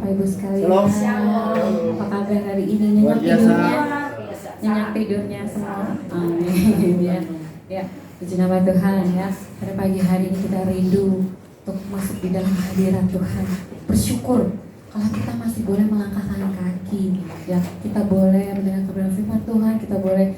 Bapak Ibu sekalian. Apa kabar hari ini? Nyenyak tidurnya semua. Amin. Ya, puji nama Tuhan ya. Pada pagi hari ini kita rindu untuk masuk di dalam hadirat Tuhan. Bersyukur kalau kita masih boleh melangkahkan kaki, ya kita boleh mendengar firman Tuhan, kita boleh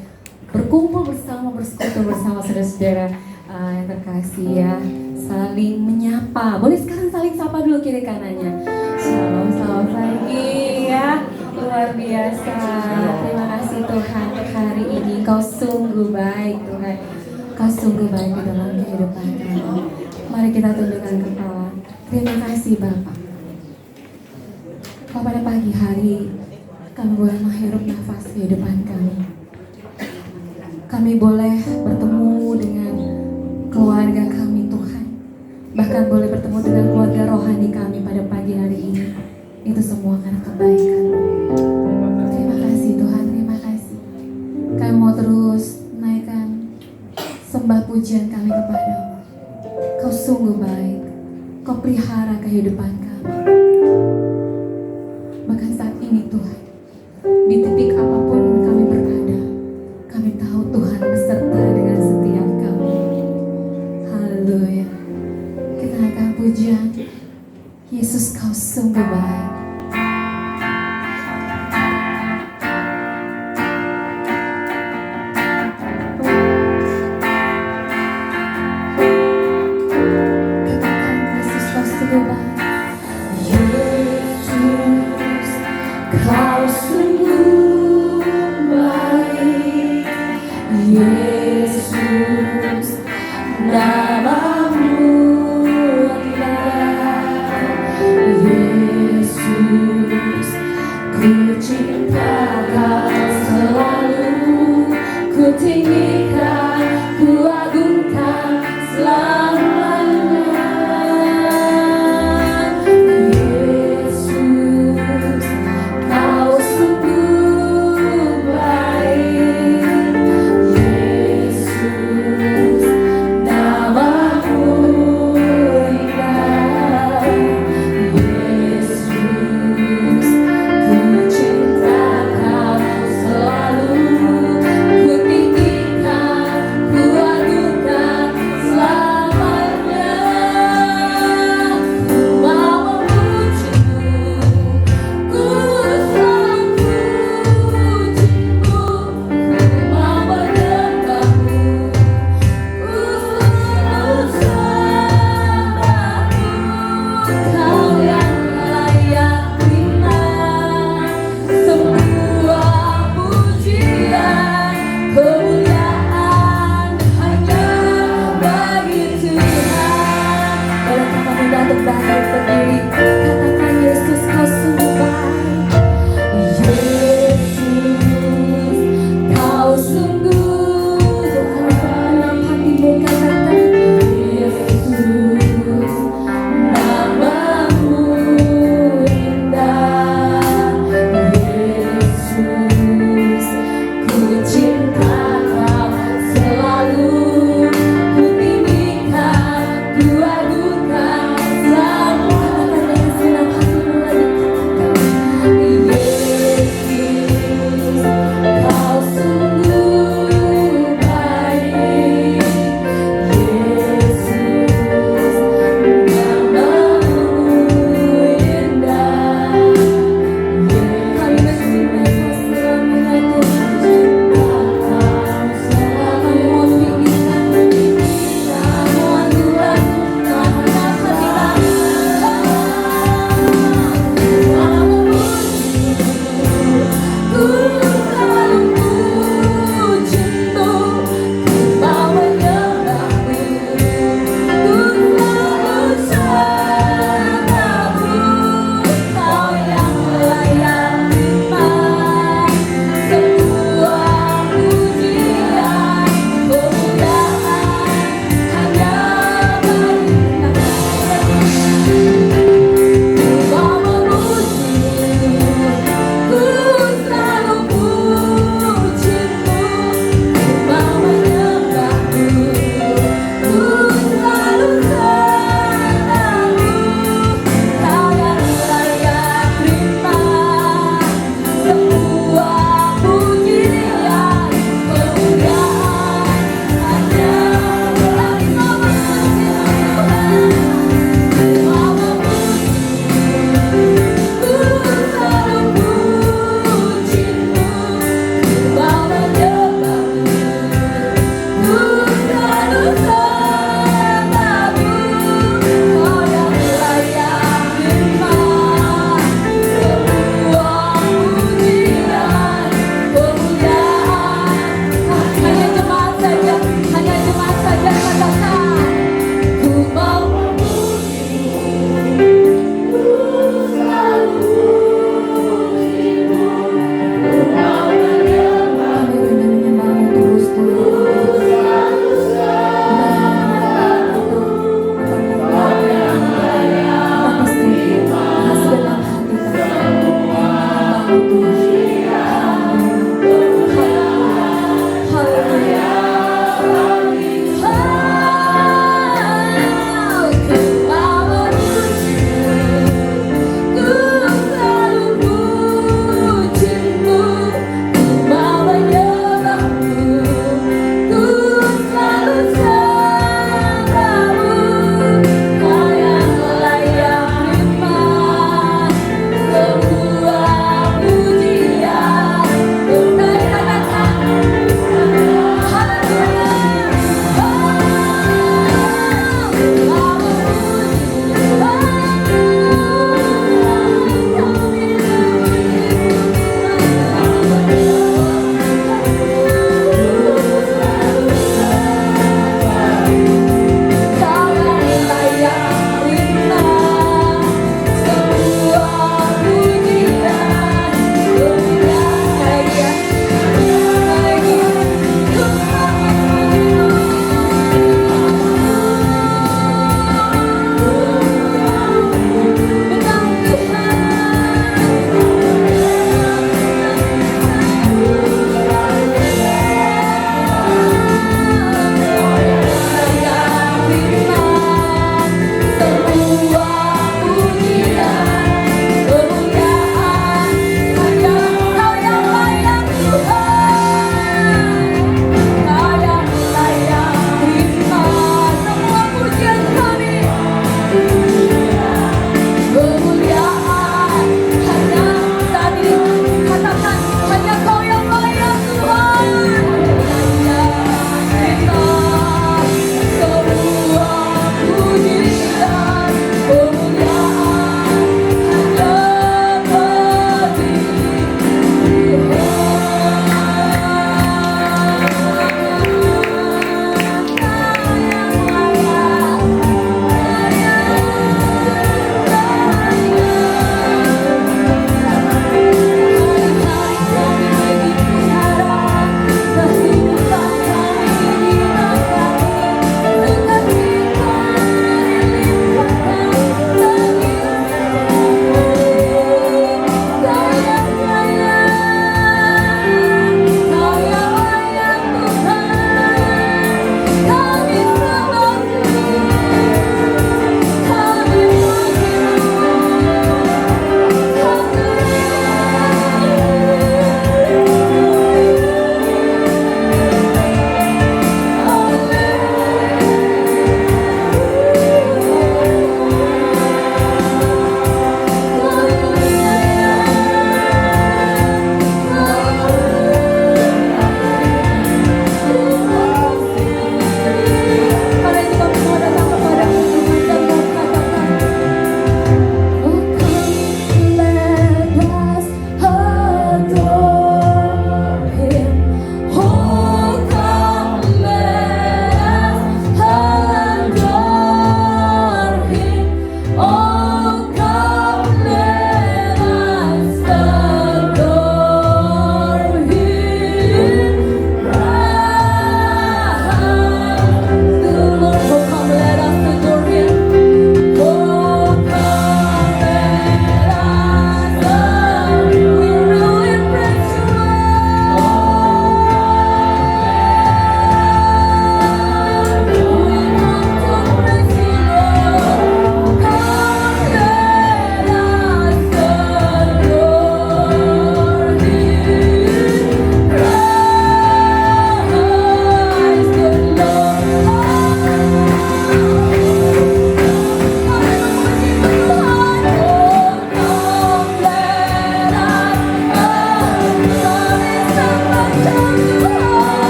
berkumpul bersama, bersekutu bersama saudara-saudara yang terkasih ya, saling menyapa. Boleh sekarang saling sapa dulu kiri kanannya. Shalom, selamat pagi ya, luar biasa. Terima kasih Tuhan untuk hari ini. Kau sungguh baik Tuhan, Kau sungguh baik di dalam kehidupan kami. Mari kita tundukkan kepala. Terima kasih Bapak. Pada pagi hari kami boleh menghirup nafas kehidupan kami. Kami boleh bertemu dengan keluarga kami Tuhan. Bahkan boleh bertemu dengan keluarga rohani kami pada pagi hari ini. Itu semua karena kebaikan. Terima kasih Tuhan, terima kasih. Kami mau terus naikkan sembah pujian kami kepadamu. Kau sungguh baik. Kau pelihara kehidupan kami. Bahkan saat ini Tuhan, di titik apapun kami berada, kami tahu Tuhan beserta dengan setiap kami. Haleluya. Kita akan pujian. Yesus, Kau sungguh baik. Katakan Yesus, Kau sungguh baik. Kau sungguh baik, Yesus, namamu indah, Yesus, ku cinta Kau selalu, ku tinggikan, ku agungkan selamanya. Kau sungguh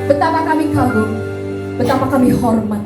Betapa kami kagum, betapa kami hormat,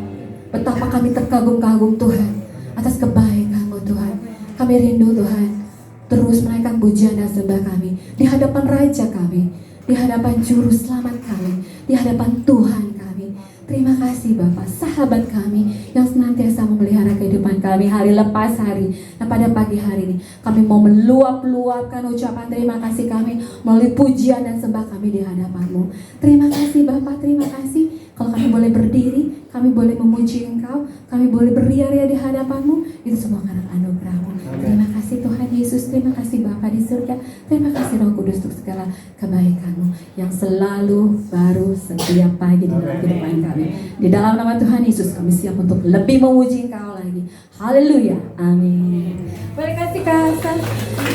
betapa kami terkagum-kagum Tuhan atas kebaikan-Mu Tuhan. Kami rindu Tuhan terus menaikkan pujian dan sembah kami di hadapan Raja kami, di hadapan Juru Selamat kami, di hadapan Tuhan kami. Terima kasih Bapa, sahabat kami yang senantiasa memelihara kehidupan kami hari lepas hari. Dan pada pagi hari ini kami mau meluap-luapkan ucapan terima kasih kami melalui pujian dan sembah kami di hadapan-Mu. Terima kasih Bapa, terima kasih. Kalau kami boleh berdiri, kami boleh memuji Engkau, kami boleh beria-ria di hadapan-Mu, itu semua karena anugerah-Mu. Terima kasih Tuhan Yesus, terima kasih Bapa di surga, terima kasih Roh Kudus untuk segala kebaikan-Mu yang selalu baru setiap pagi di dalam kehidupan kami. Di dalam nama Tuhan Yesus kami siap untuk lebih memuji Engkau lagi. Haleluya, amin. Boleh kasih kasih,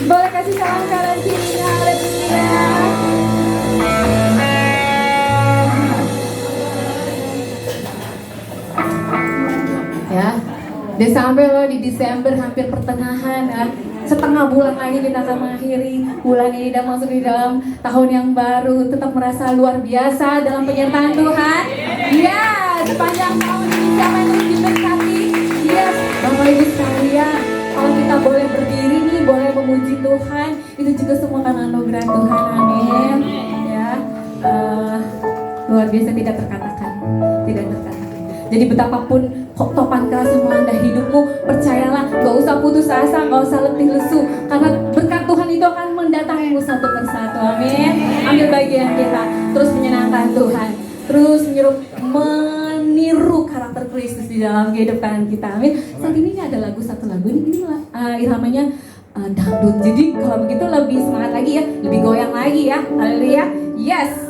boleh kasih salam kanan kiri, haleluya. Ya, Desember loh, di Desember hampir pertengahan ya. Setengah bulan lagi kita akan mengakhiri bulan ini dan masuk di dalam tahun yang baru. Tetap merasa luar biasa dalam penyertaan Tuhan. Ya, sepanjang tahun ini siapa yang terus diberkati? Yes, Bapak Ibu sekalian, kalau kita boleh berdiri nih, boleh memuji Tuhan, itu juga semua karena anugerah Tuhan. Amin. Ya, luar biasa, tidak terkatakan, tidak terkatakan. Jadi betapapun topan keras yang melanda hidupmu, percayalah, gak usah putus asa, gak usah letih lesu, karena berkat Tuhan itu akan mendatangimu satu persatu. Amin. Ambil bagian kita, terus menyenangkan Tuhan, terus meniru karakter Kristus di dalam kehidupan kita. Amin. Saat ini ada lagu, satu lagu ini iramanya dangdut. Jadi kalau begitu lebih semangat lagi ya, lebih goyang lagi ya. Haleluya. Yes.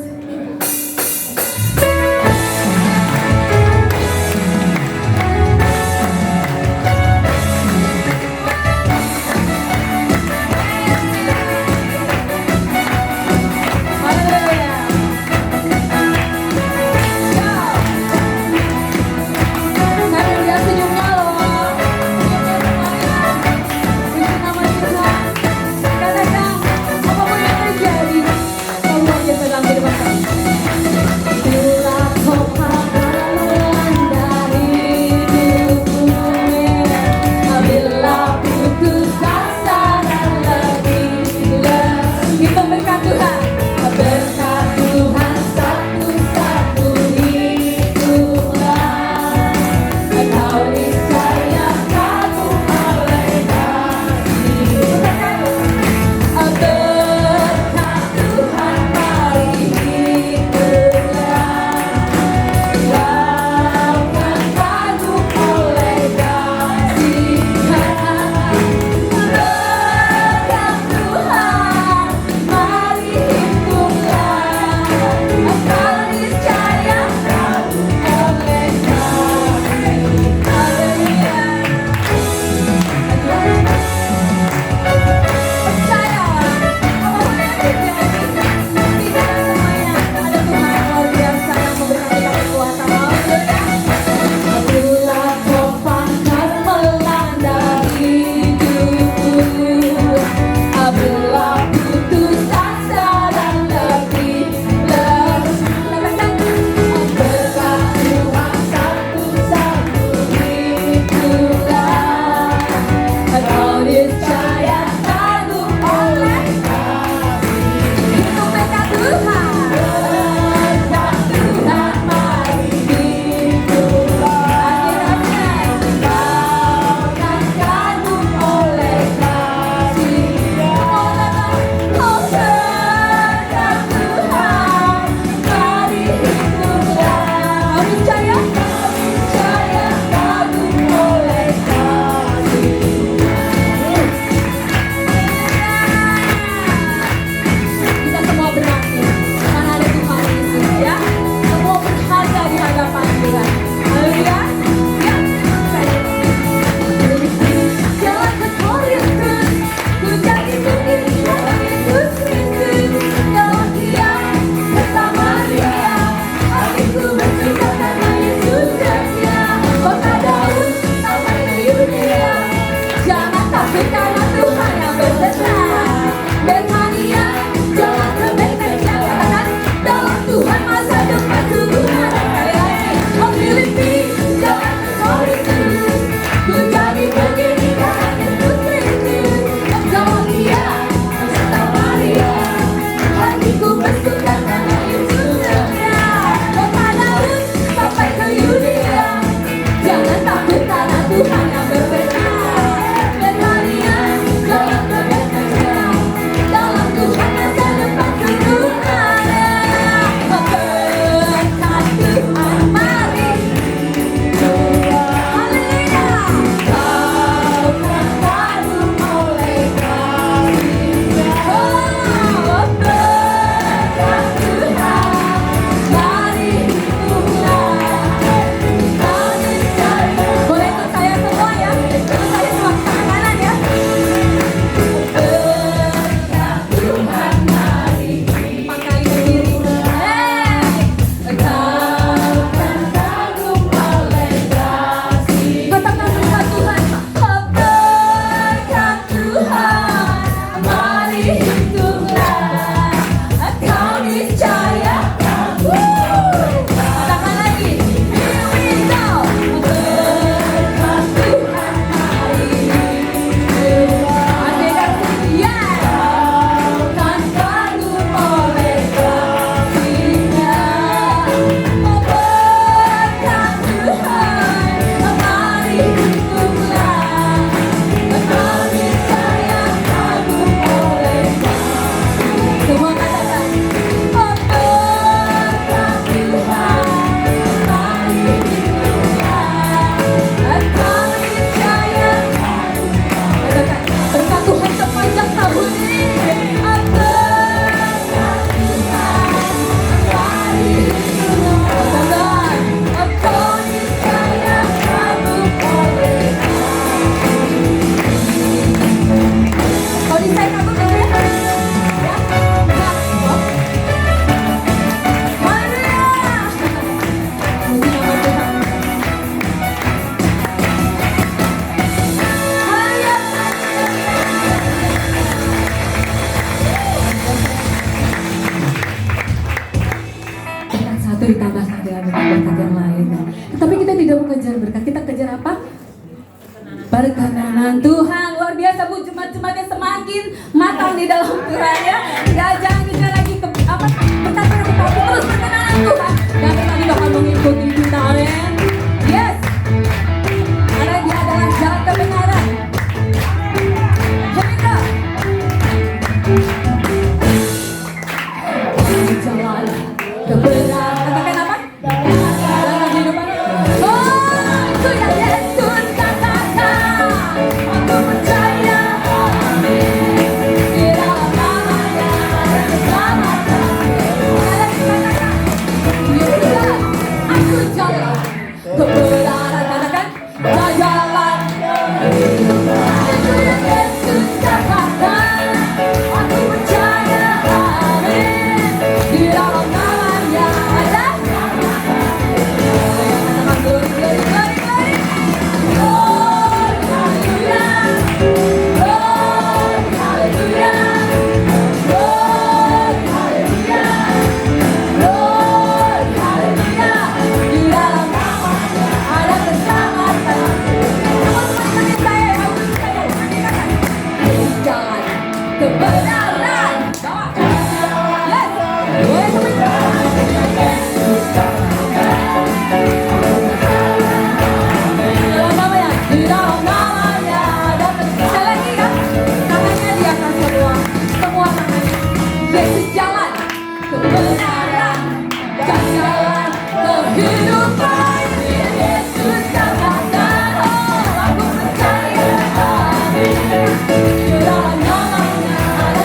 Katakan, apapun yang terjadi, kau luar biasa dalam kehidupan itu ditambahkan dengan berkat yang lain. Tetapi kita tidak mengejar berkat, kita kejar apa? Perkenanan Tuhan. Luar biasa Bu, jemaat-jemaatnya semakin matang di dalam Tuhan ya. Jangan kejar lagi ke apa berkat-berkat, tapi terus perkenanan Tuhan. Dan kami bakal mengikuti kita, amin. Yes. Karena dia adalah jalan kebenaran. Jalan kebenaran. Katakan apa? Jalan kehidupan. Oh, itu yang Yesus katakan. Aku percaya, di dalam namanya ada keselamatan. Ada dikatakan, Yesus, aku jalan kebenaran. Katakan, jalan. Itu yang Yesus katakan. Aku percaya, amin. Di dalam namanya ada katakan glory, glory, glory, glory. Glory, haleluya. Glory, haleluya. Glory, haleluya. Glory, haleluya. Di dalam namanya ada keselamatan. Teman-teman saya, aku saya katakan jalan kebenaran. Yes. Di dalam namanya ada sekali lagi ya, tangannya di atas semua tangannya. Yesus jalan kebenaran dan jalan kehidupan. Yesus katakan, oh aku percaya, amin. Di dalam namanya ada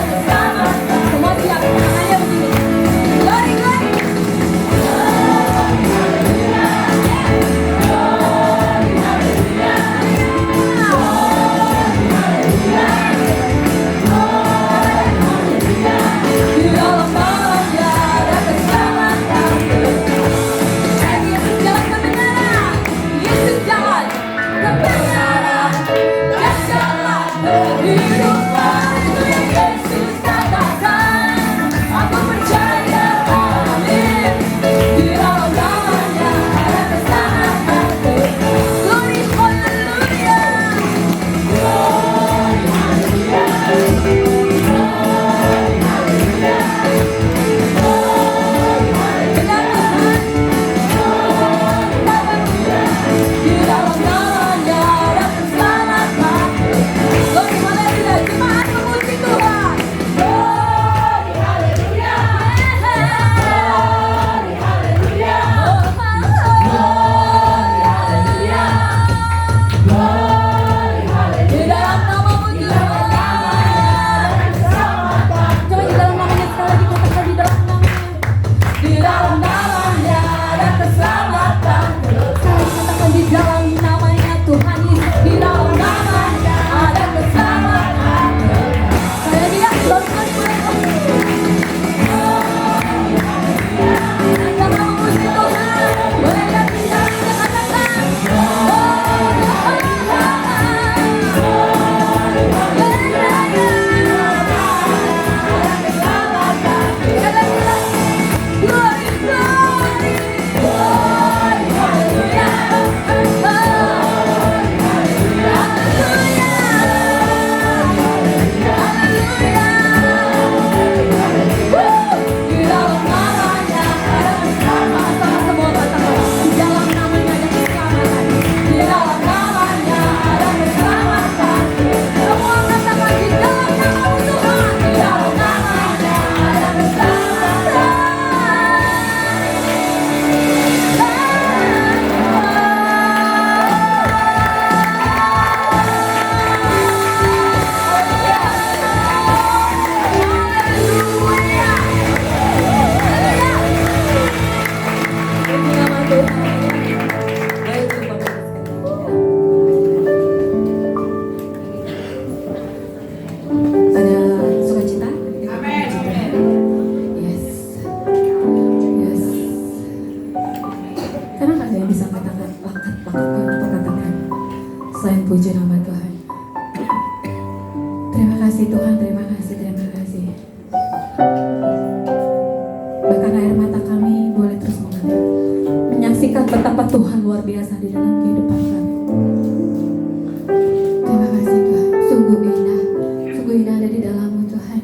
luar biasa di dalam kehidupan kami. Terima kasih Tuhan, sungguh indah ada di dalam-Mu Tuhan.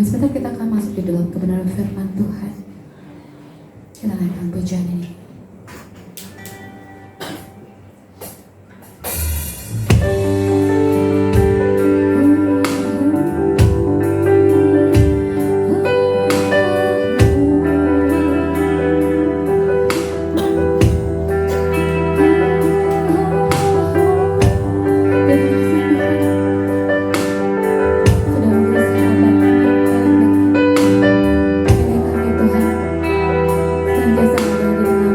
Sebentar kita akan masuk di dalam kebenaran firman Tuhan. Kita naikkan pujian ini. Tuhan, senantiasa ada di dalam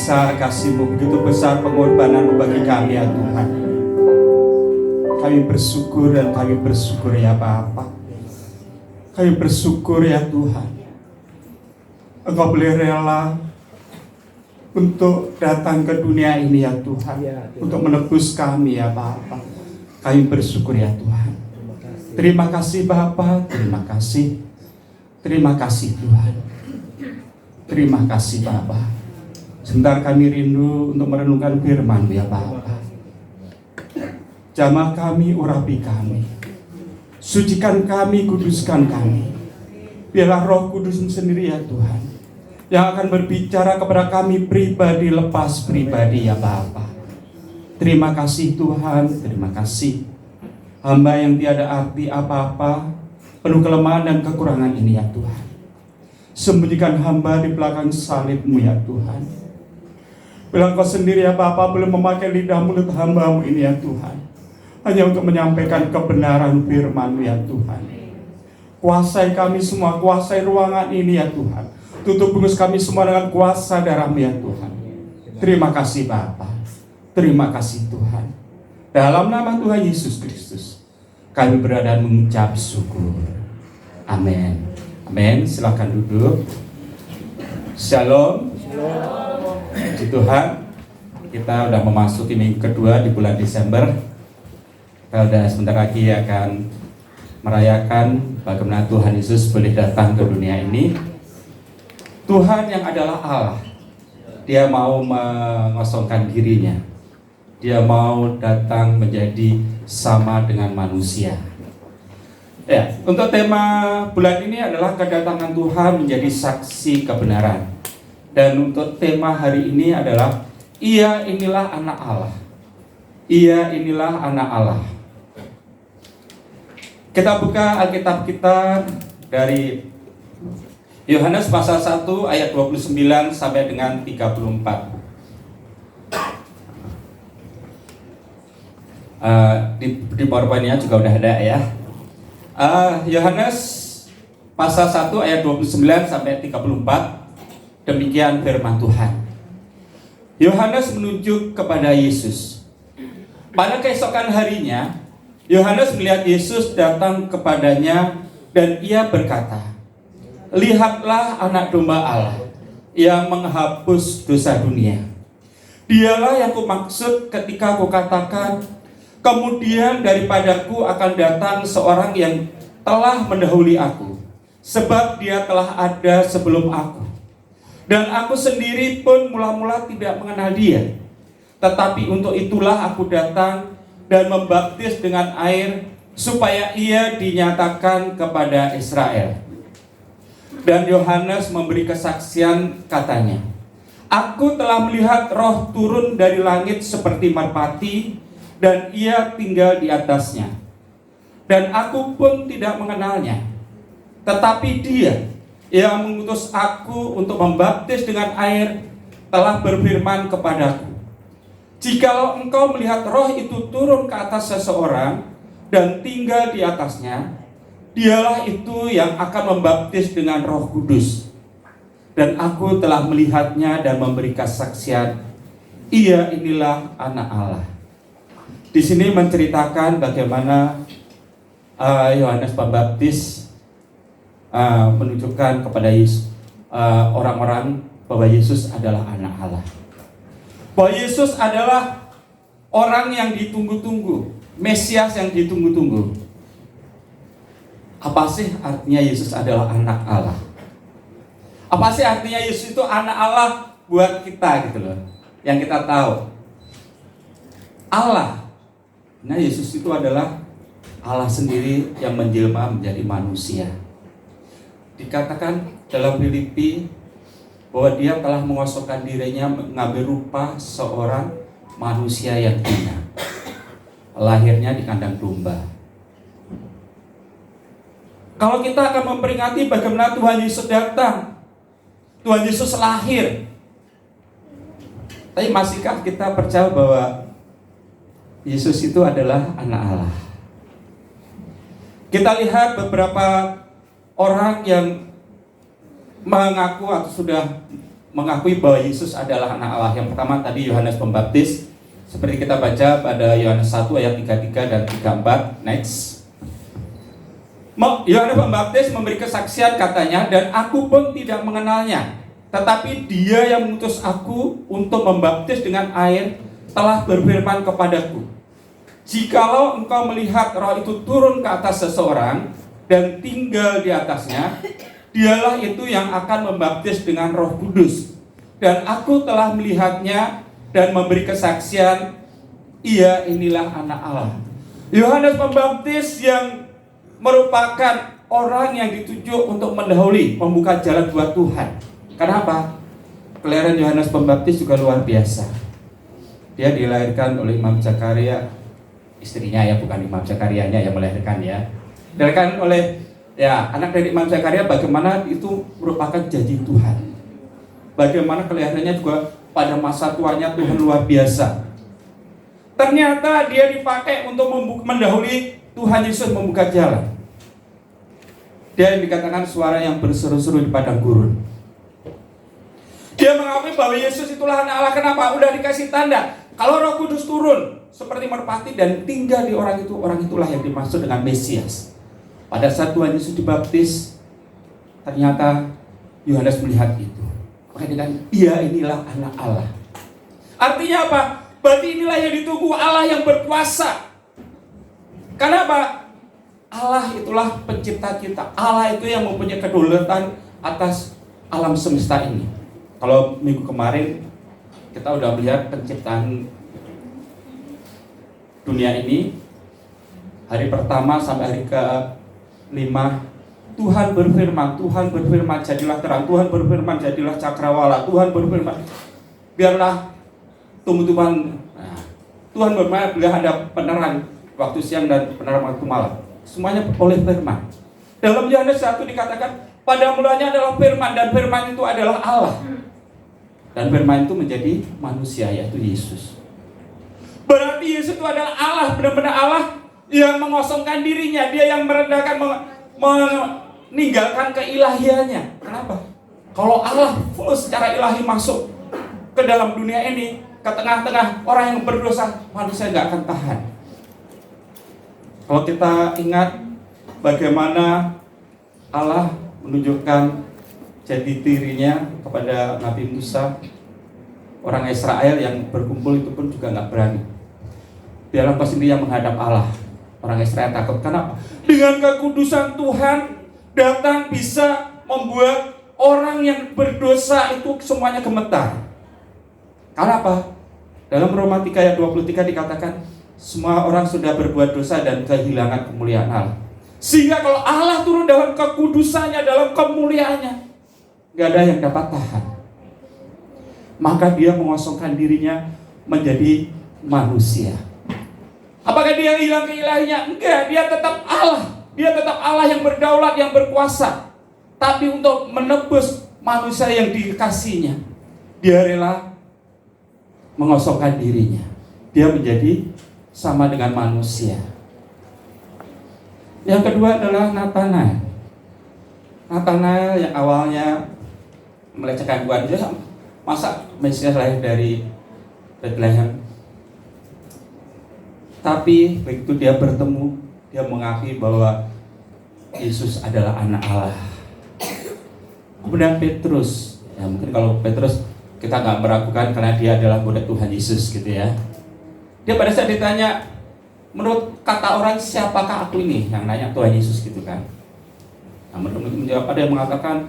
besar kasih-Mu, begitu besar pengorbanan bagi kami ya Tuhan. Kami bersyukur dan kami bersyukur ya Bapa. Kami bersyukur ya Tuhan, Engkau boleh rela untuk datang ke dunia ini ya Tuhan, untuk menebus kami ya Bapa. Kami bersyukur ya Tuhan. Terima kasih Bapa, terima kasih. Terima kasih Tuhan. Terima kasih Bapa. Sebentar kami rindu untuk merenungkan firman ya Bapa. Jamah kami, urapi kami. Sucikan kami, kuduskan kami. Biarlah Roh Kudus sendiri ya Tuhan, yang akan berbicara kepada kami pribadi lepas pribadi ya Bapa. Terima kasih Tuhan, terima kasih. Hamba yang tiada arti apa-apa, penuh kelemahan dan kekurangan ini ya Tuhan. Sembunyikan hamba di belakang salib-Mu ya Tuhan. Bila Engkau sendiri ya Bapa belum memakai lidah mulut hamba-Mu ini ya Tuhan, hanya untuk menyampaikan kebenaran firman-Mu ya Tuhan. Kuasai kami semua, kuasai ruangan ini ya Tuhan. Tutup bungkus kami semua dengan kuasa darah-Mu ya Tuhan. Terima kasih Bapa. Terima kasih Tuhan. Dalam nama Tuhan Yesus Kristus, kami berada mengucap syukur. Amin. Amin. Silakan duduk. Shalom. Puji Tuhan. Kita sudah memasuki minggu kedua di bulan Desember. Kita sudah sebentar lagi akan merayakan bagaimana Tuhan Yesus boleh datang ke dunia ini. Tuhan yang adalah Allah, Dia mau mengosongkan dirinya. Dia mau datang menjadi sama dengan manusia. Ya, untuk tema bulan ini adalah kedatangan Tuhan menjadi saksi kebenaran. Dan untuk tema hari ini adalah Ia inilah anak Allah. Ia inilah anak Allah. Kita buka Alkitab kita dari Yohanes pasal 1 ayat 29 sampai dengan 34. Di PowerPoint-nya juga udah ada ya. Yohanes pasal 1 ayat 29 sampai 34. Demikian firman Tuhan. Yohanes menunjuk kepada Yesus. Pada keesokan harinya, Yohanes melihat Yesus datang kepadanya dan ia berkata, "Lihatlah anak domba Allah yang menghapus dosa dunia. Dialah yang kumaksud ketika kukatakan, kemudian daripadaku akan datang seorang yang telah mendahului aku, sebab dia telah ada sebelum aku. Dan aku sendiri pun mula-mula tidak mengenal dia. Tetapi untuk itulah aku datang dan membaptis dengan air, supaya ia dinyatakan kepada Israel." Dan Yohanes memberi kesaksian katanya, "Aku telah melihat Roh turun dari langit seperti merpati, dan ia tinggal di atasnya. Dan aku pun tidak mengenalnya. Tetapi dia yang mengutus aku untuk membaptis dengan air telah berfirman kepadaku, jikalau engkau melihat Roh itu turun ke atas seseorang dan tinggal di atasnya, dialah itu yang akan membaptis dengan Roh Kudus. Dan aku telah melihatnya dan memberi kesaksian, ia inilah anak Allah." Di sini menceritakan bagaimana Yohanes Pembaptis menunjukkan kepada orang-orang bahwa Yesus adalah anak Allah. Bahwa Yesus adalah orang yang ditunggu-tunggu, Mesias yang ditunggu-tunggu. Apa sih artinya Yesus adalah anak Allah? Apa sih artinya Yesus itu anak Allah buat kita gitu loh, yang kita tahu Allah. Nah, Yesus itu adalah Allah sendiri yang menjelma menjadi manusia. Dikatakan dalam Filipi bahwa dia telah mengosongkan dirinya mengambil rupa seorang manusia yang hina. Lahirnya di kandang domba. Kalau kita akan memperingati bagaimana Tuhan Yesus datang, Tuhan Yesus lahir, tapi masihkah kita percaya bahwa Yesus itu adalah anak Allah? Kita lihat beberapa orang yang mengaku atau sudah mengakui bahwa Yesus adalah anak Allah. Yang pertama tadi Yohanes Pembaptis, seperti kita baca pada Yohanes 1 ayat 33 dan 34. Next. Yohanes Pembaptis memberi kesaksian katanya, dan aku pun tidak mengenalnya, tetapi dia yang mengutus aku untuk membaptis dengan air telah berfirman kepadaku, jikalau engkau melihat roh itu turun ke atas seseorang dan tinggal di atasnya, dialah itu yang akan membaptis dengan Roh Kudus. Dan aku telah melihatnya dan memberi kesaksian, ia inilah anak Allah. Yohanes Pembaptis yang merupakan orang yang ditunjuk untuk mendahului, membuka jalan buat Tuhan. Kenapa? Kelahiran Yohanes Pembaptis juga luar biasa. Dia dilahirkan oleh Imam Zakaria, istrinya ya, bukan Imam Zakarianya yang melahirkan ya. Dilahirkan oleh anak dari Imam Zakaria. Bagaimana itu merupakan janji Tuhan. Bagaimana kelahirannya juga pada masa tuanya Tuhan luar biasa. Ternyata dia dipakai untuk mendahului Tuhan Yesus membuka jalan. Dia yang dikatakan suara yang berseru-seru di padang gurun. Dia mengakui bahwa Yesus itulah anak Allah. Kenapa? Udah dikasih tanda. Kalau Roh Kudus turun seperti merpati dan tinggal di orang itulah yang dimaksud dengan Mesias. Pada saat Tuhan Yesus dibaptis, ternyata Yohanes melihat itu. Maka dengan ia inilah anak Allah. Artinya apa? Berarti inilah yang ditunggu Allah yang berkuasa. Kenapa? Allah itulah pencipta kita. Allah itu yang mempunyai kedaulatan atas alam semesta ini. Kalau minggu kemarin kita udah melihat penciptaan dunia ini. Hari pertama sampai hari ke-5 Tuhan berfirman, jadilah terang. Tuhan berfirman, jadilah cakrawala. Tuhan berfirman, biarlah tumbuh-tumbuhan. Tuhan berfirman, biar ada penerangan waktu siang dan penerangan waktu malam. Semuanya oleh firman. Dalam Yohanes 1 dikatakan, pada mulanya adalah firman, dan firman itu adalah Allah. Dan firman itu menjadi manusia, yaitu Yesus. Berarti Yesus itu adalah Allah, benar-benar Allah yang mengosongkan dirinya. Dia yang merendahkan, meninggalkan keilahiannya. Kenapa? Kalau Allah full secara ilahi masuk ke dalam dunia ini, ke tengah-tengah orang yang berdosa, manusia nggak akan tahan. Kalau kita ingat bagaimana Allah menunjukkan jati dirinya kepada Nabi Musa, orang Israel yang berkumpul itu pun juga nggak berani. Dalam posisi yang menghadap Allah, orang Israel takut. Kenapa? Dengan kekudusan Tuhan datang bisa membuat orang yang berdosa itu semuanya gemetar. Karena apa? Dalam Roma 3 ayat 23 dikatakan, semua orang sudah berbuat dosa dan kehilangan kemuliaan Allah. Sehingga kalau Allah turun dalam kekudusannya, dalam kemuliaannya, gak ada yang dapat tahan. Maka dia mengosongkan dirinya menjadi manusia. Apakah dia hilang keilahiannya? Enggak, dia tetap Allah. Dia tetap Allah yang berdaulat, yang berkuasa. Tapi untuk menebus manusia yang dikasihnya, dia rela mengosongkan dirinya. Dia menjadi sama dengan manusia. Yang kedua adalah Natanael. Natanael yang awalnya melecehkan Tuhan. Dia masa Mesias lahir dari Bethlehem? Tapi begitu dia bertemu, dia mengakui bahwa Yesus adalah anak Allah. Kemudian Petrus, ya mungkin kalau Petrus kita nggak meragukan karena dia adalah murid Tuhan Yesus gitu ya. Dia pada saat ditanya, menurut kata orang siapakah aku ini? Yang nanya Tuhan Yesus gitu kan. Nah, menurut menjawab, ada yang mengatakan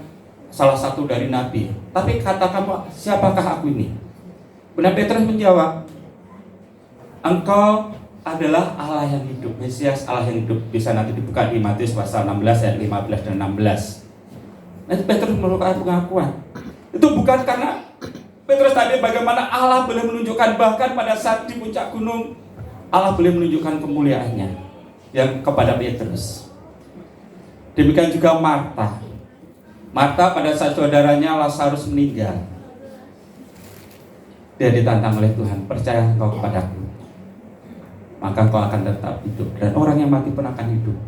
salah satu dari nabi. Tapi kata kamu, siapakah aku ini? Benar Petrus menjawab, engkau adalah Allah yang hidup, Mesias Allah yang hidup. Bisa nanti dibuka di Matius pasal 16 ayat 15 dan 16. Nanti Petrus merupakan pengakuan. Itu bukan karena Petrus tadi bagaimana Allah boleh menunjukkan, bahkan pada saat di puncak gunung Allah boleh menunjukkan kemuliaannya yang kepada Petrus. Demikian juga Marta. Marta pada saat saudaranya Lazarus meninggal, dia ditantang oleh Tuhan, percaya engkau kepadaku, maka engkau akan tetap hidup, dan orang yang mati pun akan hidup.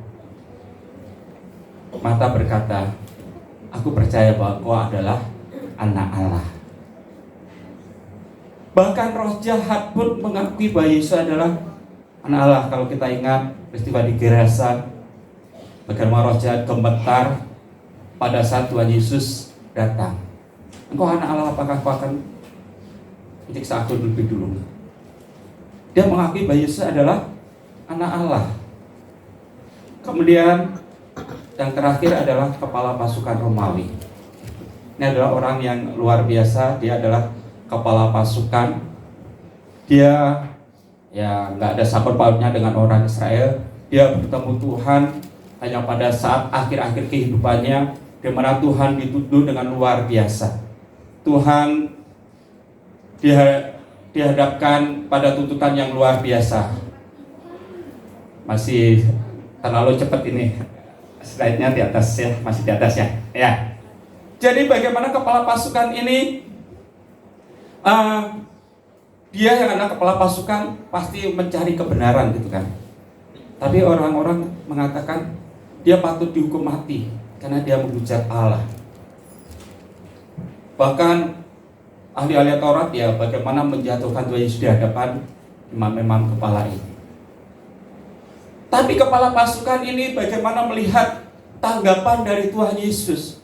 Marta berkata, aku percaya bahwa engkau adalah anak Allah. Bahkan roh jahat pun mengakui bahwa Yesus adalah anak Allah. Kalau kita ingat peristiwa di Gerasa, bagaimana roh jahat gemetar pada saat Tuhan Yesus datang. Engkau anak Allah, apakah kau akan menyiksa aku lebih dulu? Dia mengakui bahwa Yesus adalah anak Allah. Kemudian yang terakhir adalah kepala pasukan Romawi. Ini adalah orang yang luar biasa. Dia adalah kepala pasukan. Dia ya nggak ada sangkut pautnya dengan orang Israel. Dia bertemu Tuhan hanya pada saat akhir-akhir kehidupannya, di mana Tuhan dituduh dengan luar biasa. Tuhan dihadapkan pada tuntutan yang luar biasa. Masih terlalu cepat ini slide-nya di atas ya, masih di atas ya. Ya. Jadi bagaimana kepala pasukan ini? Dia yang adalah kepala pasukan pasti mencari kebenaran gitu kan. Tapi orang-orang mengatakan dia patut dihukum mati karena dia menghujat Allah. Bahkan ahli-ahli Taurat ya bagaimana menjatuhkan Tuhan Yesus di hadapan imam-imam kepala ini. Tapi kepala pasukan ini bagaimana melihat tanggapan dari Tuhan Yesus.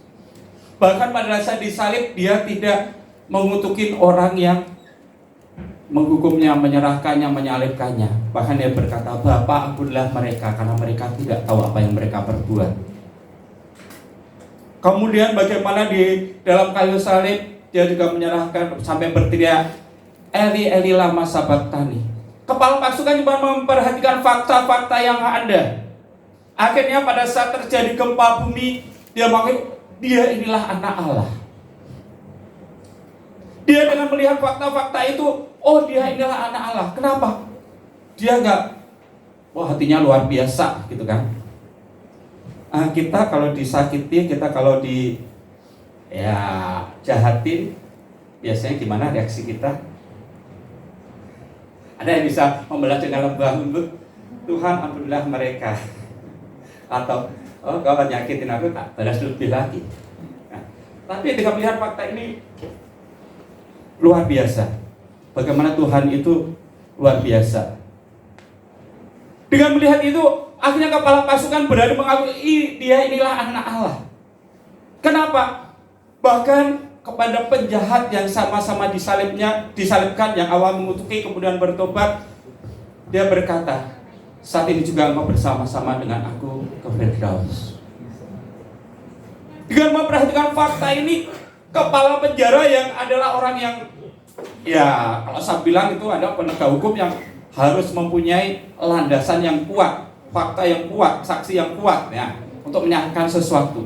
Bahkan pada saat disalib dia tidak mengutukin orang yang menghukumnya, menyerahkannya, menyalibkannya. Bahkan dia berkata, Bapa ampunilah mereka karena mereka tidak tahu apa yang mereka perbuat. Kemudian bagaimana di dalam kayu salib dia juga menyerahkan sampai berteriak, Eli Eli lama sabachthani. Kepala pasukan juga memperhatikan fakta-fakta yang ada. Akhirnya pada saat terjadi gempa bumi, dia mengakui dia inilah anak Allah. Dia dengan melihat fakta-fakta itu, oh dia inilah anak Allah. Kenapa? Dia hatinya luar biasa gitu kan. Kita kalau disakiti, kita kalau jahatin, biasanya gimana reaksi kita? Ada yang bisa membelah dengan lembah lembut, Tuhan ampunilah mereka. Atau kalau nyakitin aku tak balas lebih lagi. Tapi dengan melihat fakta ini luar biasa. Bagaimana Tuhan itu luar biasa. Dengan melihat itu, akhirnya kepala pasukan berani mengakui dia inilah anak Allah. Kenapa? Bahkan kepada penjahat yang sama-sama disalibkan, yang awal mengutuki kemudian bertobat, dia berkata, saat ini juga engkau bersama-sama dengan aku ke Firdaus. Dengan memperhatikan fakta ini, kepala penjara yang adalah orang yang, ya kalau saya bilang itu adalah penegak hukum yang harus mempunyai landasan yang kuat, fakta yang kuat, saksi yang kuat ya, untuk menyatakan sesuatu.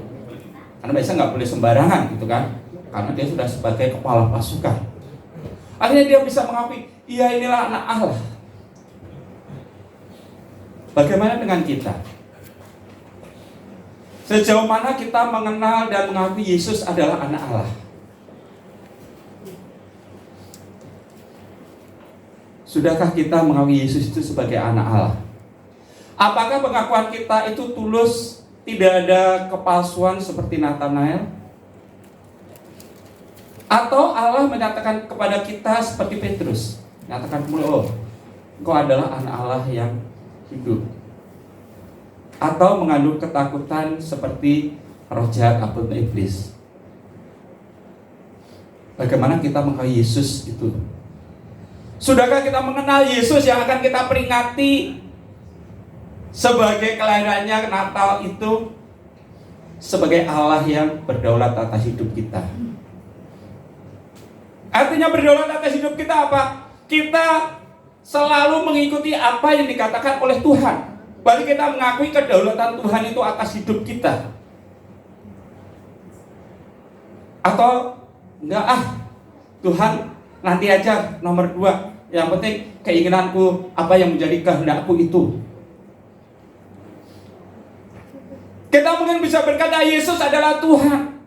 Karena biasanya nggak boleh sembarangan gitu kan, karena dia sudah sebagai kepala pasukan. Akhirnya dia bisa mengakui, iya inilah anak Allah. Bagaimana dengan kita? Sejauh mana kita mengenal dan mengakui Yesus adalah anak Allah? Sudahkah kita mengakui Yesus itu sebagai anak Allah? Apakah pengakuan kita itu tulus, tidak ada kepalsuan seperti Nathanael? Atau Allah menyatakan kepada kita seperti Petrus, menyatakan, engkau adalah anak Allah yang hidup? Atau mengandung ketakutan seperti roh jahat atau iblis? Bagaimana kita mengakui Yesus itu? Sudahkah kita mengenal Yesus yang akan kita peringati sebagai kelahirannya Natal itu sebagai Allah yang berdaulat atas hidup kita? Artinya berdaulat atas hidup kita apa? Kita selalu mengikuti apa yang dikatakan oleh Tuhan. Berarti kita mengakui kedaulatan Tuhan itu atas hidup kita. Atau enggak, Tuhan nanti aja nomor 2. Yang penting keinginanku, apa yang menjadi kehendakku itu. Kita mungkin bisa berkata Yesus adalah Tuhan,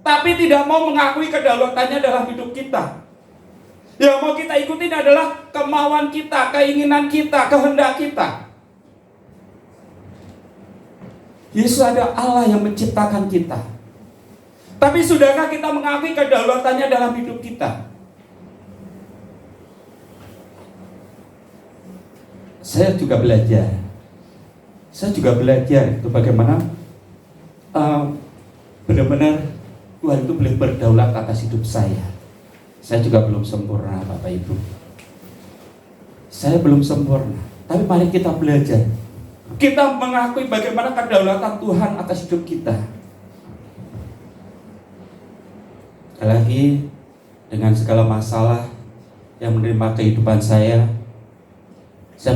tapi tidak mau mengakui kedaulatannya dalam hidup kita. Yang mau kita ikutin adalah kemauan kita, keinginan kita, kehendak kita. Yesus adalah Allah yang menciptakan kita. Tapi sudahkah kita mengakui kedaulatannya dalam hidup kita? saya juga belajar. Saya juga belajar itu bagaimana benar-benar Tuhan itu boleh berdaulat atas hidup saya. Saya juga belum sempurna, Bapak Ibu. Saya belum sempurna, tapi mari kita belajar. Kita mengakui bagaimana kedaulatan Tuhan atas hidup kita. Lagi dengan segala masalah yang menerima kehidupan saya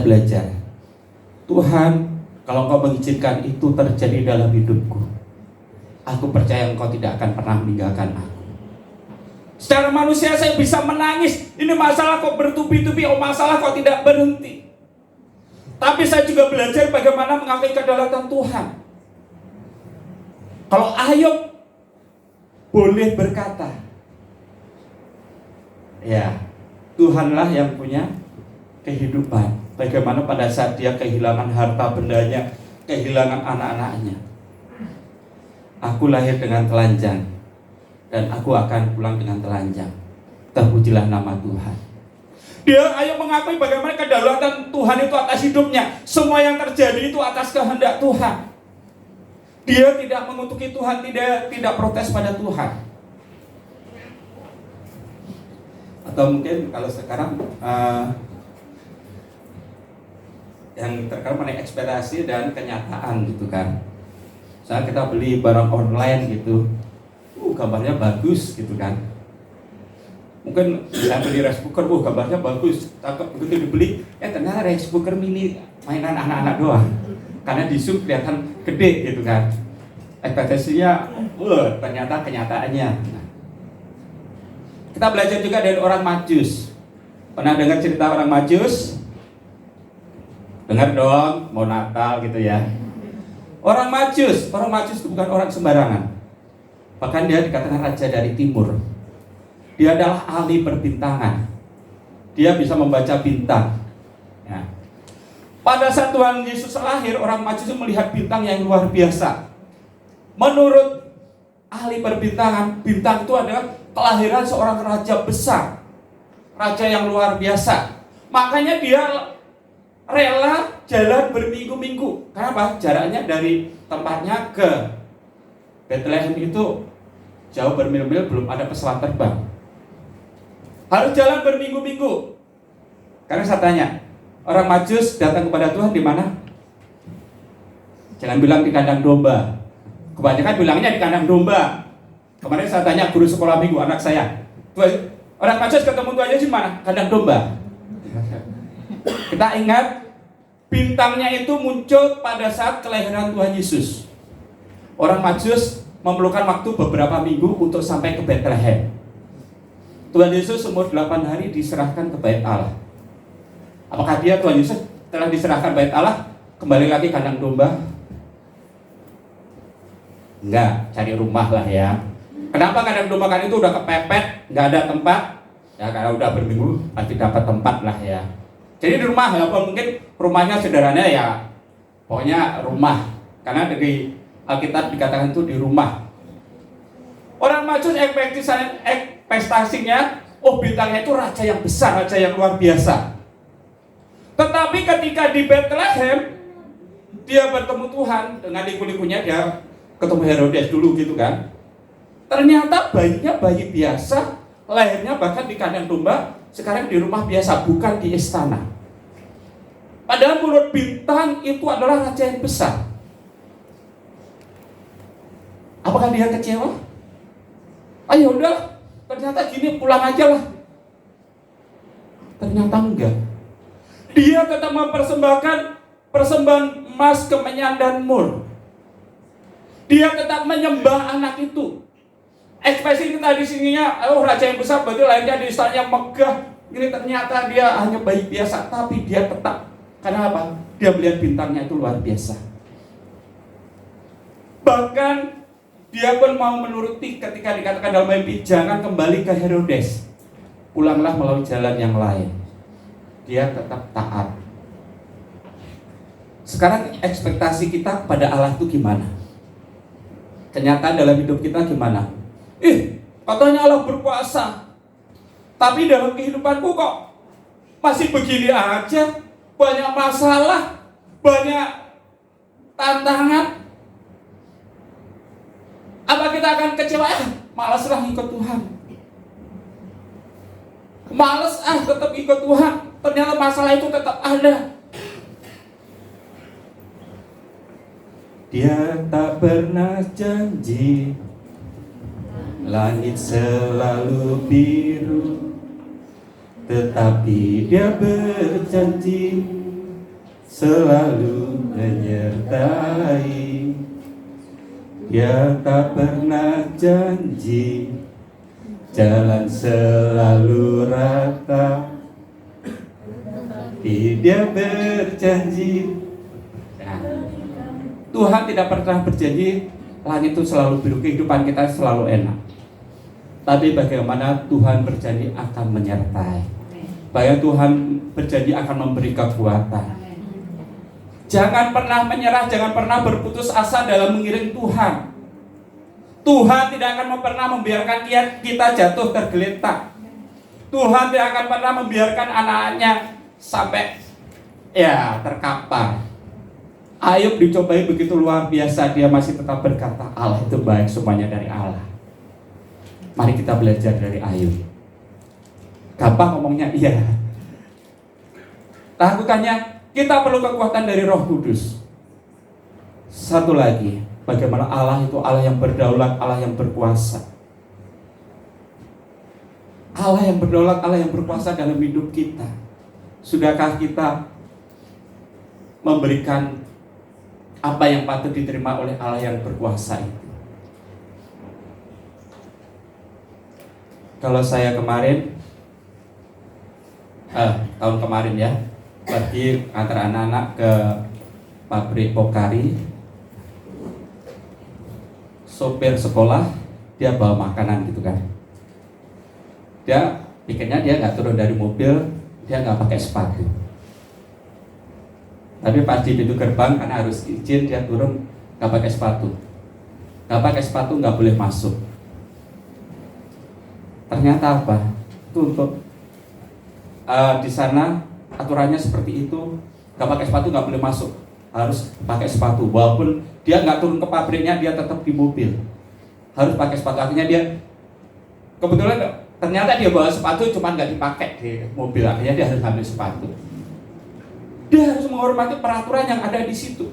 belajar. Tuhan, kalau Engkau mengizinkan itu terjadi dalam hidupku, aku percaya Engkau tidak akan pernah meninggalkan aku. Secara manusia saya bisa menangis, ini masalah kok bertubi-tubi, oh masalah kok tidak berhenti. Tapi saya juga belajar bagaimana mengakui kedaulatan Tuhan. Kalau Ayub boleh berkata, ya Tuhanlah yang punya kehidupan. Bagaimana pada saat dia kehilangan harta bendanya, kehilangan anak-anaknya. Aku lahir dengan telanjang, dan aku akan pulang dengan telanjang. Terpujilah nama Tuhan. Dia Ayub mengakui bagaimana kedaulatan Tuhan itu atas hidupnya. Semua yang terjadi itu atas kehendak Tuhan. Dia tidak mengutuki Tuhan, tidak protes pada Tuhan. Atau mungkin kalau sekarang yang terkait mengenai ekspektasi dan kenyataan gitu kan. Misalnya kita beli barang online gitu, gambarnya bagus gitu kan. Mungkin saya beli rice cooker, gambarnya bagus, tapi begitu dibeli, ternyata rice cooker mini mainan anak-anak doang. Karena di zoom kelihatan gede gitu kan. Ekspektasinya, ternyata kenyataannya. Nah, kita belajar juga dari orang Majus. Pernah dengar cerita orang Majus? Dengar dong, mau Natal gitu ya. Orang Majus itu bukan orang sembarangan. Bahkan dia dikatakan raja dari timur. Dia adalah ahli perbintangan. Dia bisa membaca bintang. Ya. Pada saat Tuhan Yesus lahir, orang Majus melihat bintang yang luar biasa. Menurut ahli perbintangan, bintang itu adalah kelahiran seorang raja besar, raja yang luar biasa. Makanya dia rela jalan berminggu-minggu. Kenapa? Jaraknya dari tempatnya ke Bethlehem itu jauh bermil-mil, belum ada pesawat terbang. Harus jalan berminggu-minggu. Karena saya tanya, orang Majus datang kepada Tuhan di mana? Jangan bilang di kandang domba. Kebanyakan bilangnya di kandang domba. Kemarin saya tanya guru sekolah minggu anak saya, orang Majus ketemu Tuhan Yesus di mana? Kandang domba. Kita ingat bintangnya itu muncul pada saat kelahiran Tuhan Yesus. Orang Majus memerlukan waktu beberapa minggu untuk sampai ke Bethlehem. Tuhan Yesus umur 8 hari diserahkan ke Bait Allah. Apakah Tuhan Yesus telah diserahkan Bait Allah kembali lagi kandang domba? Enggak, cari rumah lah ya. Kenapa kandang domba kan itu udah kepepet, nggak ada tempat? Ya karena udah berminggu pasti dapat tempat lah ya. Jadi di rumah, walaupun mungkin rumahnya sederhana ya, pokoknya rumah. Karena dari Alkitab dikatakan itu di rumah. Orang Majus ekspektasinya, bintangnya itu raja yang besar, raja yang luar biasa. Tetapi ketika di Bethlehem, dia bertemu Tuhan dengan liku-likunya, dia ketemu Herodes dulu gitu kan. Ternyata bayinya bayi biasa, lahirnya bahkan di kandang domba. Sekarang di rumah biasa, bukan di istana. Padahal menurut bintang itu adalah raja yang besar. Apakah dia kecewa? Ayo udah, ternyata gini, pulang aja lah. Ternyata enggak. Dia tetap mempersembahkan persembahan emas, kemenyan, dan mur. Dia tetap menyembah anak itu. Ekspresi kita di sininya, raja yang besar, berarti lainnya di istana yang megah. Ini ternyata dia hanya bayi biasa, tapi dia tetap. Karena apa? Dia melihat bintangnya itu luar biasa. Bahkan dia pun mau menuruti ketika dikatakan dalam mimpi, jangan kembali ke Herodes, pulanglah melalui jalan yang lain. Dia tetap taat. Sekarang ekspektasi kita kepada Allah itu gimana? Kenyataan dalam hidup kita gimana? Katanya Allah berkuasa, tapi dalam kehidupanku kok masih begini aja. banyak masalah, banyak tantangan, apa kita akan kecewa? Malaslah ikut Tuhan. Males tetap ikut Tuhan. Ternyata masalah itu tetap ada. Dia tak pernah janji langit selalu biru, tetapi dia berjanji selalu menyertai. Dia tak pernah janji jalan selalu rata, tapi dia berjanji. Tuhan tidak pernah berjanji langit itu selalu biru, kehidupan kita selalu enak. Tapi bagaimana Tuhan berjanji akan menyertai, bahwa Tuhan berjanji akan memberi kekuatan. Jangan pernah menyerah, jangan pernah berputus asa dalam mengiring Tuhan. Tuhan tidak akan pernah membiarkan kita jatuh tergeletak. Tuhan tidak akan pernah membiarkan anak-anaknya sampai terkapar. Ayub dicobai begitu luar biasa, dia masih tetap berkata Allah itu baik, semuanya dari Allah. Mari kita belajar dari Ayub. Gampang ngomongnya, iya. Lakukannya, kita perlu kekuatan dari Roh Kudus. Satu lagi, bagaimana Allah itu Allah yang berdaulat, Allah yang berkuasa. Allah yang berdaulat, Allah yang berkuasa dalam hidup kita. Sudahkah kita memberikan apa yang patut diterima oleh Allah yang berkuasa itu? Kalau saya kemarin, tahun kemarin ya, pergi antar anak-anak ke pabrik Pokari. Sopir sekolah, dia bawa makanan gitu kan. Dia pikirnya dia nggak turun dari mobil, dia nggak pakai sepatu. Tapi pas di pintu gerbang karena harus izin, dia turun nggak pakai sepatu. Nggak pakai sepatu nggak boleh masuk. Ternyata apa? Itu untuk di sana aturannya seperti itu, nggak pakai sepatu nggak boleh masuk, harus pakai sepatu. Walaupun dia nggak turun ke pabriknya, dia tetap di mobil harus pakai sepatu. Akhirnya dia kebetulan ternyata dia bawa sepatu, cuman nggak dipakai di mobil. Akhirnya dia harus ambil sepatu. Dia harus menghormati peraturan yang ada di situ.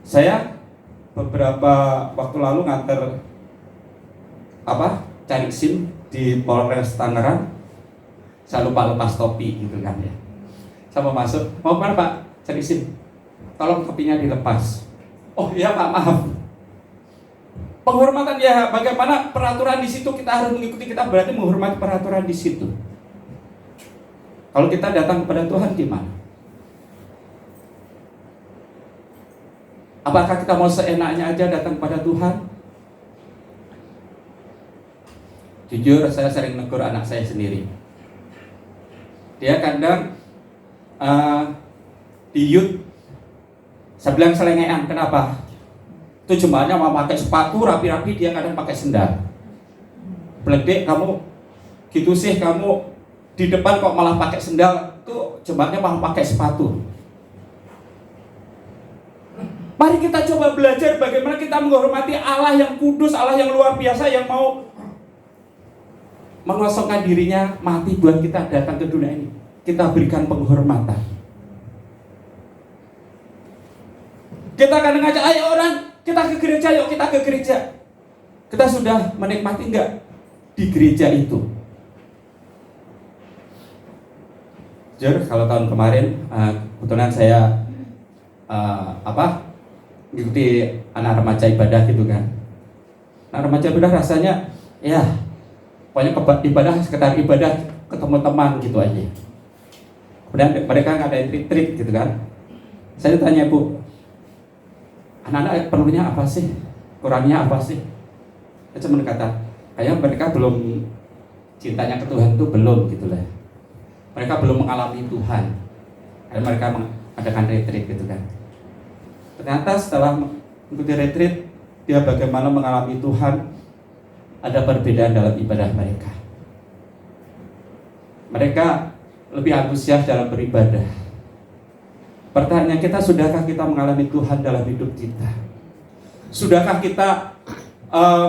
Saya beberapa waktu lalu nganter cari SIM di Polres Tangerang. Saya lupa lepas topi gitu kan ya. Saya mau masuk, mau kemana Pak? Cari SIM. Tolong topinya dilepas. Oh iya Pak, maaf. Penghormatan ya, bagaimana peraturan di situ kita harus mengikuti, kita berarti menghormati peraturan di situ. Kalau kita datang kepada Tuhan gimana? Apakah kita mau seenaknya aja datang kepada Tuhan? Jujur saya sering negur anak saya sendiri. Dia kadang di youth, saya bilang selengean, kenapa? Itu jemaatnya mau pakai sepatu rapi-rapi, dia kadang pakai sendal. Beledek kamu gitu sih, kamu di depan kok malah pakai sendal, tuh jemaatnya malah pakai sepatu. Mari kita coba belajar bagaimana kita menghormati Allah yang kudus, Allah yang luar biasa, yang mau mengosongkan dirinya mati buat kita datang ke dunia ini. Kita berikan penghormatan. Kita kadang ngajak, ayo orang, kita ke gereja, yuk kita ke gereja. Kita sudah menikmati enggak di gereja itu? Jujur, kalau tahun kemarin kebetulan saya mengikuti anak remaja ibadah gitu kan. Anak remaja ibadah rasanya ya pokoknya ibadah sekedar ibadah, ketemu teman gitu aja. Kemudian mereka ngadain retreat gitu kan. Saya tanya, Bu, anak-anak perlunya apa sih? Kurangnya apa sih? Saya cuma kata, kayak mereka belum cintanya ke Tuhan itu belum gitu lah. Mereka belum mengalami Tuhan. Dan mereka mengadakan retreat gitu kan. Ternyata setelah mengikuti retreat, dia bagaimana mengalami Tuhan, ada perbedaan dalam ibadah mereka. Mereka lebih antusias dalam beribadah. Pertanyaan kita, sudahkah kita mengalami Tuhan dalam hidup kita? Sudahkah kita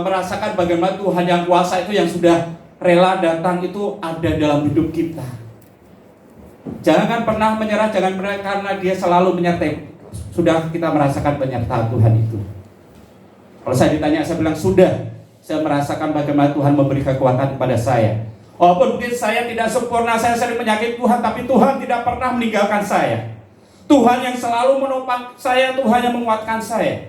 merasakan bagaimana Tuhan yang kuasa itu, yang sudah rela datang itu ada dalam hidup kita? Jangan pernah menyerah, jangan pernah, karena Dia selalu menyertai. Sudah kita merasakan penyertaan Tuhan itu? Kalau saya ditanya, saya bilang sudah. Saya merasakan bagaimana Tuhan memberi kekuatan kepada saya. Walaupun mungkin saya tidak sempurna, saya sering menyakiti Tuhan, tapi Tuhan tidak pernah meninggalkan saya. Tuhan yang selalu menopang saya, Tuhan yang menguatkan saya.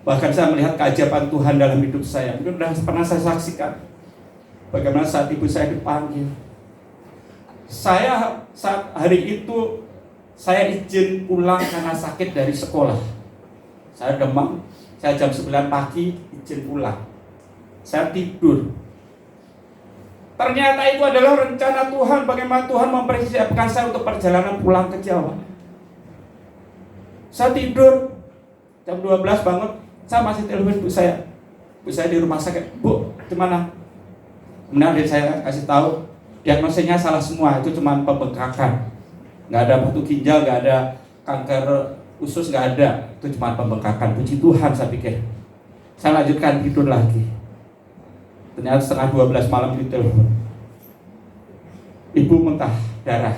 Bahkan saya melihat keajaiban Tuhan dalam hidup saya. Mungkin sudah pernah saya saksikan bagaimana saat ibu saya dipanggil. Saya saat hari itu, saya izin pulang karena sakit dari sekolah. Saya demam, saya jam 9 pagi izin pulang. Saya tidur. Ternyata itu adalah rencana Tuhan, bagaimana Tuhan mempersiapkan saya untuk perjalanan pulang ke Jawa. Saya tidur, jam 12 bangun, saya masih telepon ibu saya. Ibu saya di rumah sakit, Bu, gimana? Kemudian adik saya kasih tahu, diagnosanya salah semua, itu cuma pembengkakan. Nggak ada batu ginjal, nggak ada kanker usus, nggak ada, itu cuma pembengkakan. Puji Tuhan, saya pikir. Saya lanjutkan tidur lagi. Ternyata setengah 12 malam di telepon, ibu muntah darah.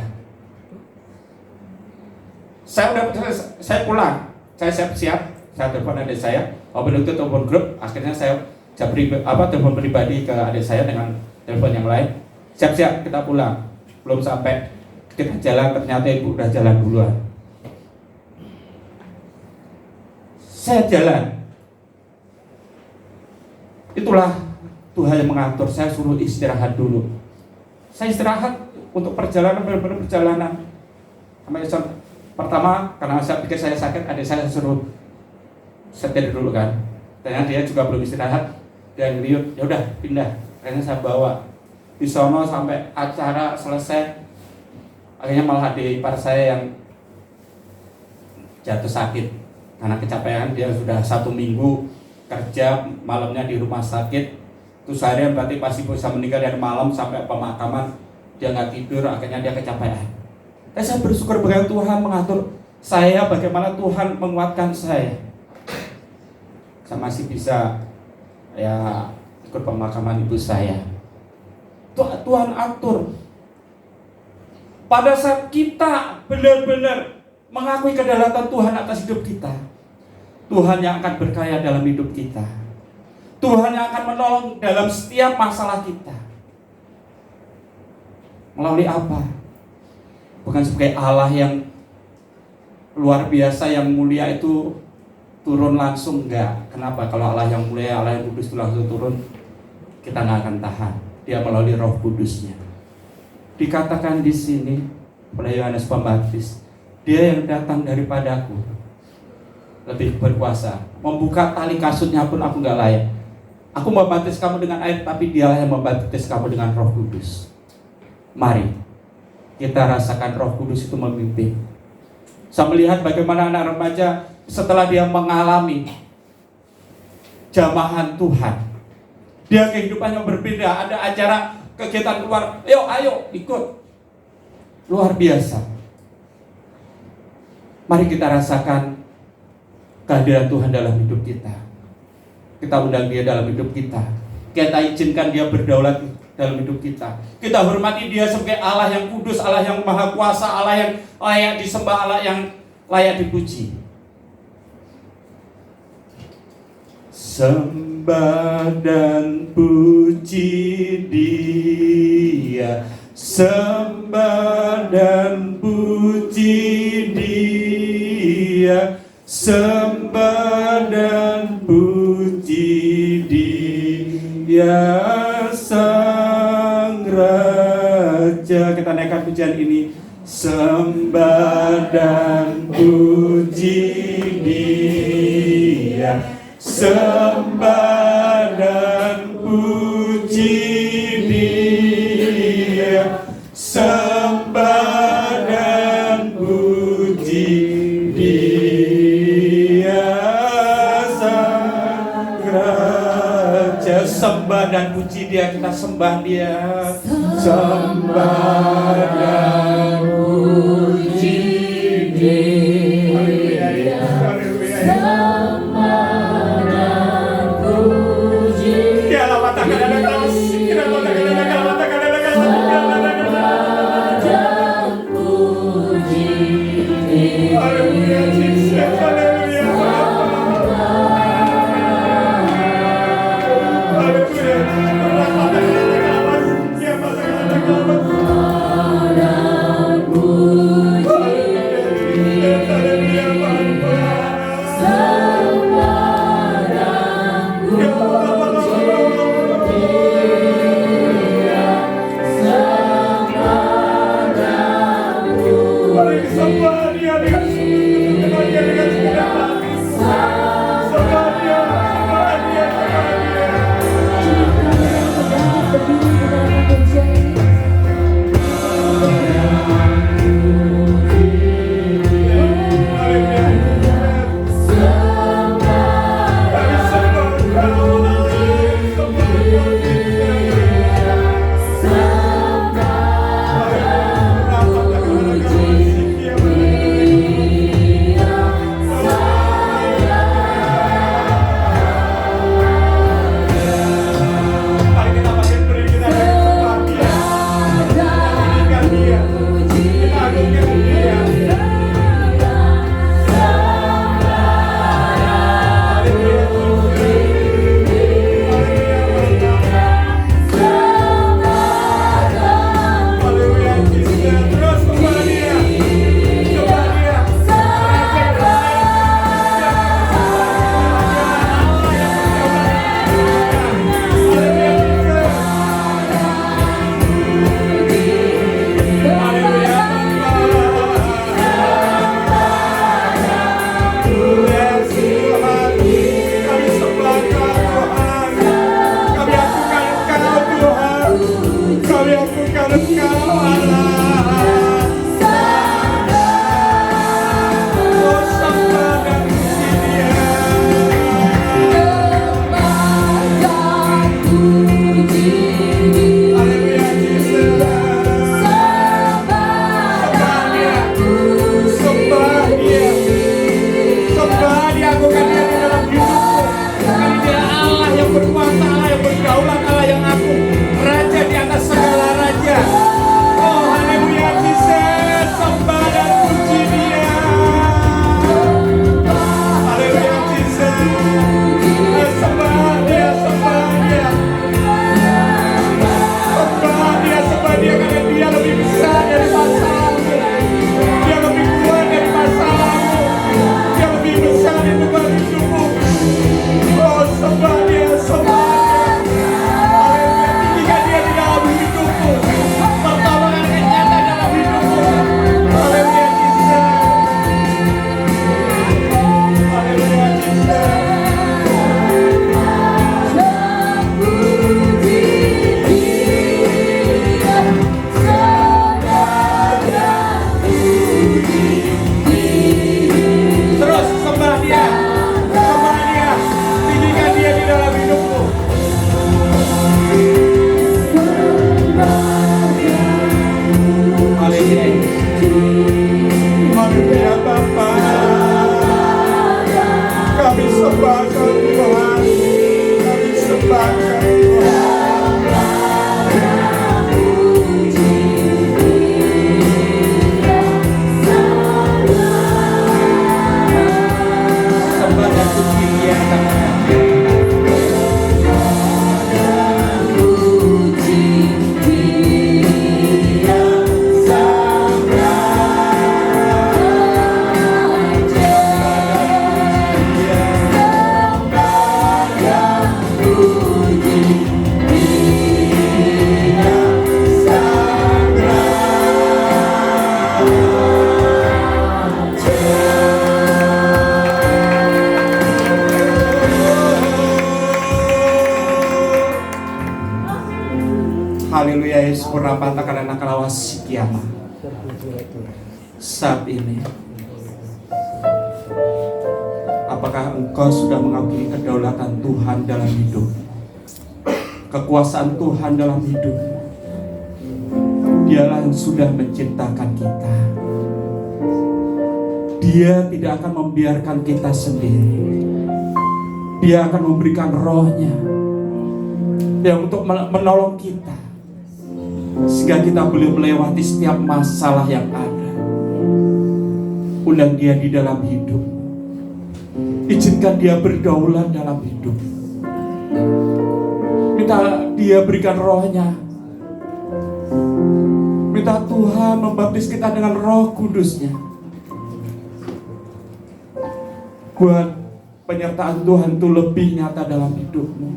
Saya pulang, saya siap-siap, saya telepon adik saya. Waktu itu telepon grup, akhirnya saya telepon pribadi ke adik saya dengan telepon yang lain. Siap-siap, kita pulang. Belum sampai kita jalan, ternyata ibu udah jalan duluan. Saya jalan. Itulah Tuhan yang mengatur. Saya suruh istirahat dulu. Saya istirahat untuk perjalanan, benar-benar perjalanan. Pertama, karena saya pikir saya sakit, adik saya suruh setir dulu kan. Ternyata dia juga belum istirahat, dia ngeliut, ya udah pindah. Akhirnya saya bawa di sono sampai acara selesai. Akhirnya malah adik ipar saya yang jatuh sakit karena kecapean. Dia sudah 1 minggu kerja, malamnya di rumah sakit. Terus seharian berarti pasti bisa meninggal dari malam sampai pemakaman. Dia nggak tidur, akhirnya dia kecapean. Dan saya bersyukur bagaimana Tuhan mengatur saya, bagaimana Tuhan menguatkan saya. Saya masih bisa ya ikut pemakaman ibu saya. Tuhan atur. Pada saat kita benar-benar mengakui kedaulatan Tuhan atas hidup kita, Tuhan yang akan berkarya dalam hidup kita. Tuhan yang akan menolong dalam setiap masalah kita. Melalui apa? Bukan sebagai Allah yang luar biasa, yang mulia itu turun langsung, enggak. Kenapa? Kalau Allah yang mulia, Allah yang kudus itu langsung turun, kita nggak akan tahan. Dia melalui Roh Kudusnya. Dikatakan di sini oleh Yohanes Pembaptis, Dia yang datang daripadaku lebih berkuasa. Membuka tali kasutnya pun aku nggak layak. Aku membaptis kamu dengan air, tapi Dialah yang membaptis kamu dengan Roh Kudus. Mari kita rasakan Roh Kudus itu memimpin. Saya melihat bagaimana anak remaja setelah dia mengalami jamahan Tuhan, dia kehidupannya berbeda. Ada acara kegiatan keluar, ayo ikut. Luar biasa. Mari kita rasakan kehadiran Tuhan dalam hidup kita. Kita undang Dia dalam hidup kita. Kita izinkan Dia berdaulat dalam hidup kita. Kita hormati Dia sebagai Allah yang kudus, Allah yang maha kuasa, Allah yang layak disembah, Allah yang layak dipuji. Sembah dan puji Dia, sembah dan puji Dia, sembah dan puji Dia, Sang Raja. Kita naikkan pujian ini. Sembah dan puji Dia, sembah dan puji Dia, sembah dan puji Dia, Sang Raja. Sembah dan puji Dia, kita sembah Dia. sembah dan puji Dia, sembah dan puji Dia. Haleluya, Yesus purnapata karena kalawas kiama. Saat ini, apakah engkau sudah mengakui kedaulatan Tuhan dalam hidup, kekuasaan Tuhan dalam hidup? Dialah yang sudah menciptakan kita. Dia tidak akan membiarkan kita sendiri. Dia akan memberikan rohnya yang untuk menolong kita, sehingga kita boleh melewati setiap masalah yang ada. Undang dia di dalam hidup. Izinkan dia berdaulat dalam hidup. Minta dia berikan rohnya. Minta Tuhan membaptis kita dengan Roh Kudusnya. Buat penyertaan Tuhan itu lebih nyata dalam hidupmu,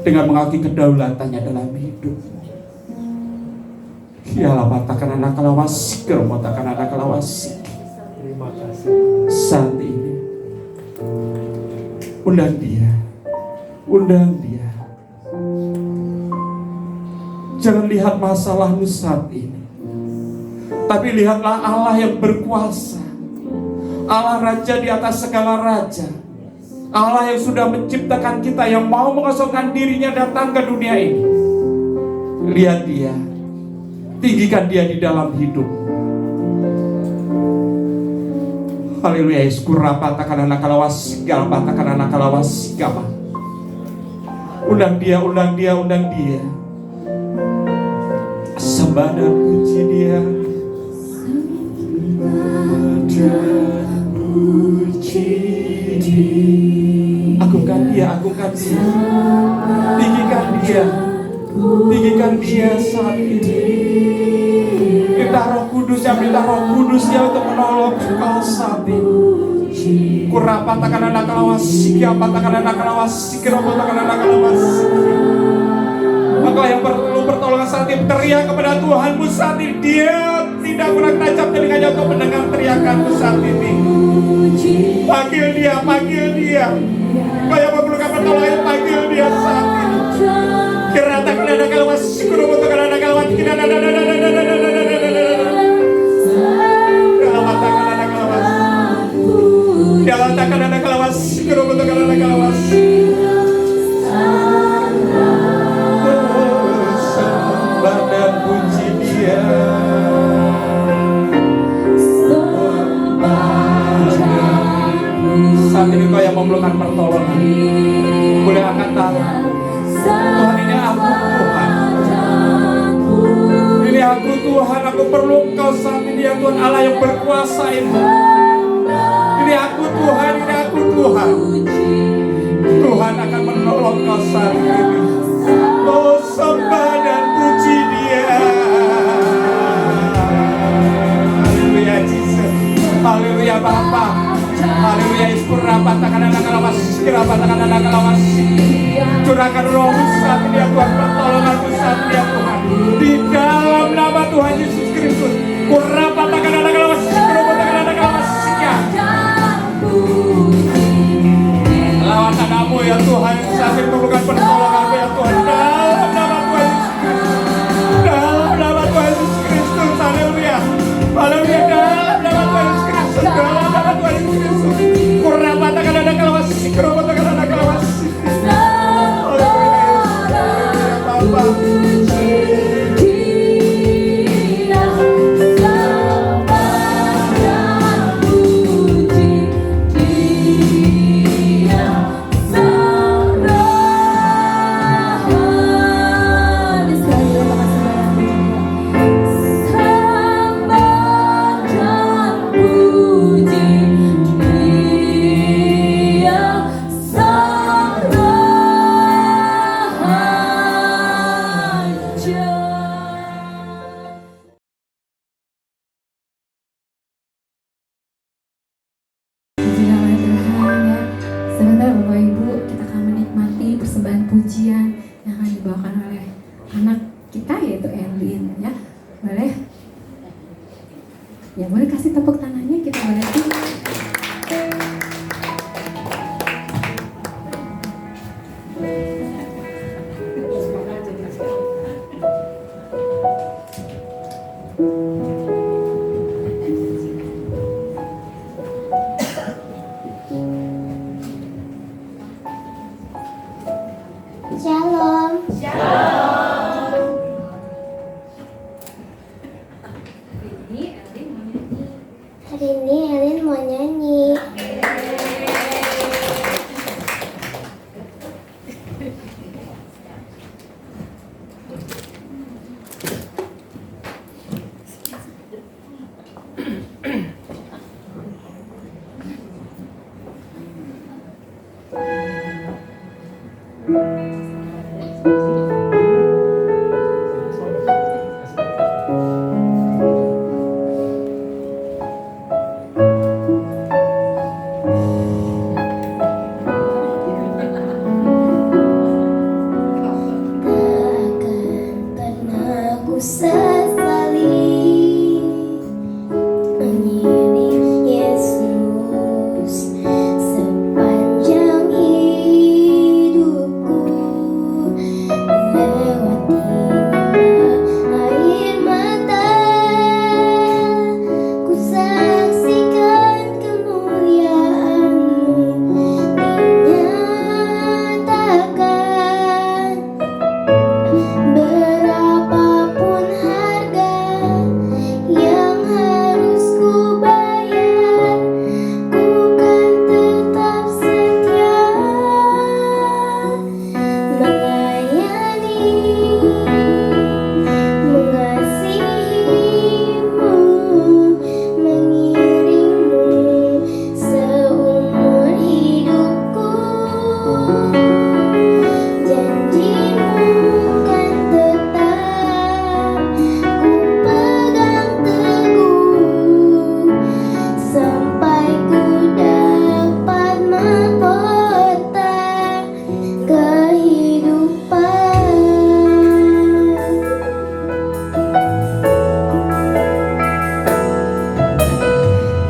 dengan mengakui kedaulatannya dalam hidupmu. Ialah batakan anak kalawas, kermotakan anak kalawas. Terima kasih. Saat ini undang dia. Jangan lihat masalahmu saat ini, tapi lihatlah Allah yang berkuasa, Allah Raja di atas segala raja, Allah yang sudah menciptakan kita, yang mau mengosongkan dirinya datang ke dunia ini. Lihat dia, tinggikan dia di dalam hidup. Haleluya. Iskurapa takana nakalawas galpa takana nakalawas gama. Undang dia. Sembah dan puji dia. Agungkan dia. Tinggikan dia saat ini. Minta Roh Kudusnya untuk menolong engkau saat ini. Kurapa takana nakalawas, siapa takana nakalawas, sikirapa takana nakalawas. Engkau yang perlu pertolongan saat ini, teriak kepada Tuhanmu saat ini. Dia tidak kurang tajam telinganya untuk mendengar teriakanmu saat ini. Panggil dia. Engkau yang memerlukan pertolongan, panggil dia saat ini. Kerata kada kalawas, sikurumu takana nakalawas, kita Dalam takkan ada kalawas, sikurumu takana nakalawas. Dan puji dia. Saat ini kau yang memerlukan pertolongan, boleh angkat tangan. Tuhan, ini aku Tuhan. Ini aku Tuhan, aku perlu Engkau saat ini ya Tuhan, Allah yang berkuasa ini. Ini aku Tuhan. Tuhan akan menolong kau saat ini. Oh, sembah dan puji dia. Haleluya Jesus. Haleluya Bapa. Haleluya Iskurapa takana nakalawas, kirapa takana nakalawas. Curahkan rohmu saat ini ya Tuhan, pertolonganmu saat ini ya Tuhan, di dalam nama Tuhan Yesus Kristus. Kurapa takana nakalawas, kirapa takana nakalawas. Lawan anakmu ya Tuhan, saat ini memerlukan pertolonganmu ya Tuhan, dalam nama Tuhan Yesus Kristus. Dalam nama Tuhan Yesus Kristus. Haleluya. Haleluya. Dalam nama Tuhan Yesus Kristus. Dalam nama Tuhan Yesus Kristus. Kurapa takana nakalawas, kirapa takana nakalawas. Haleluya Bapa. Pujian yang akan dibawakan oleh anak kita yaitu Erwin ya. Boleh kasih tepuk tangannya, kita berarti. Shalom. Takkan pernah ku sesali mengiring Yesus sepanjang hidupku, melewati air mata, ku saksikan kemuliaan-Mu dinyatakan. Berapapun harga yang harus ku bayar, ku kan tetap setia melayani, mengasihi-Mu, mengiring-Mu seumur hidupku. Janji-Mu kan tetap ku pegang teguh sampai ku dapat mahkota kehidupan.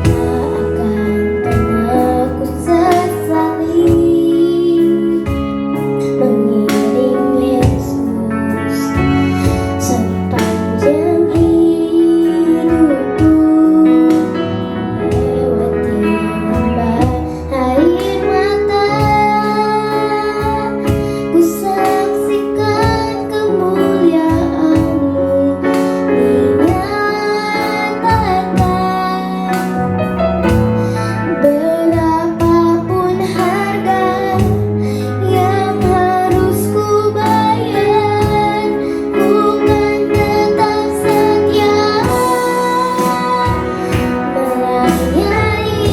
Tak akan pernah ku sesali mengiring Yesus sepanjang hidupku, melewati lembah air mata, ku saksikan kemuliaan-Mu dinyatakan. Berapapun harga yang harus ku bayar, ku kan tetap setia melayani,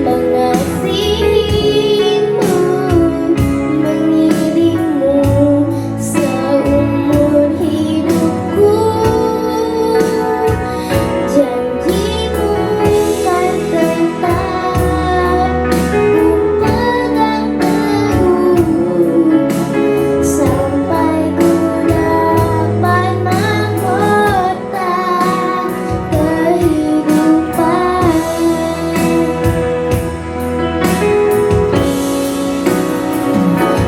mengasihi-Mu, mengiring-Mu seumur hidupku. Janji-Mu kan tetap ku pegang teguh sampai ku dapat mahkota kehidupan.